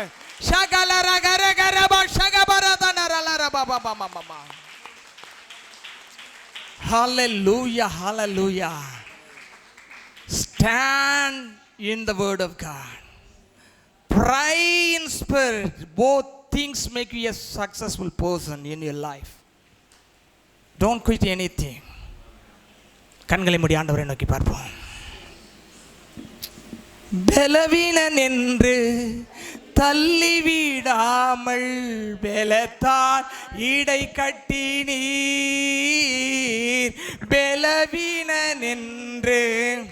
Speaker 2: Hallelujah, hallelujah. Stand in the word of God. Pray in spirit. Both things make you a successful person in your life. Don't quit anything. கண்களை மூடி ஆண்டவரை நோக்கி பார்ப்போம். பலவீனன் என்று தள்ளிவிடாமல் பலத்தால் இடை கட்டி நீர். பலவீனன் என்று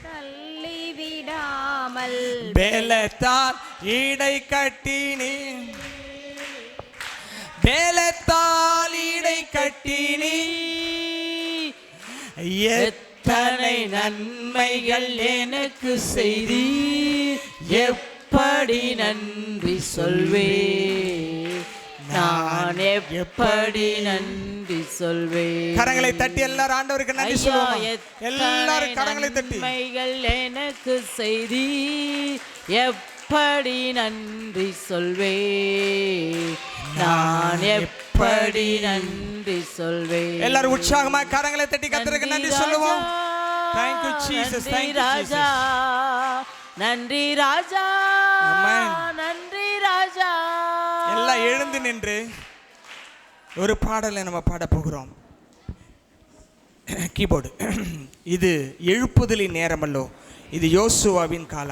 Speaker 3: தள்ளிவிடாமல்
Speaker 2: பலத்தால் இடை கட்டி நீர். பலத்தால் இடை கட்டி நீர். எத்தனை நன்மைகள் எனக்கு செய்தீர், எப்படி நன்றி சொல்வே, நான் எப்படி நன்றி சொல்வே. கரங்களை தட்டி எல்லாரும் ஆண்டவருக்கு நன்றி சொல்லுவோம். எல்லாரும் கரங்களை தட்டி. நன்மைகள் எனக்கு செய்தீர், எப்படி நன்றி சொல்வே, நான் எப்படி நன்றி சொல்வே. எல்லாரும் உற்சாகமா கரங்களை தட்டி கர்த்தருக்கு நன்றி சொல்லுவோம். Thank you Jesus, thank you Jesus. நன்றி ராஜா, நன்றி ராஜா. எல்லாம் எழுந்து நின்று ஒரு பாடலை நம்ம பாட போகிறோம். கீபோர்டு. இது எழுப்புதலின் நேரமல்லோ, இது யோசுவாவின் காலம்.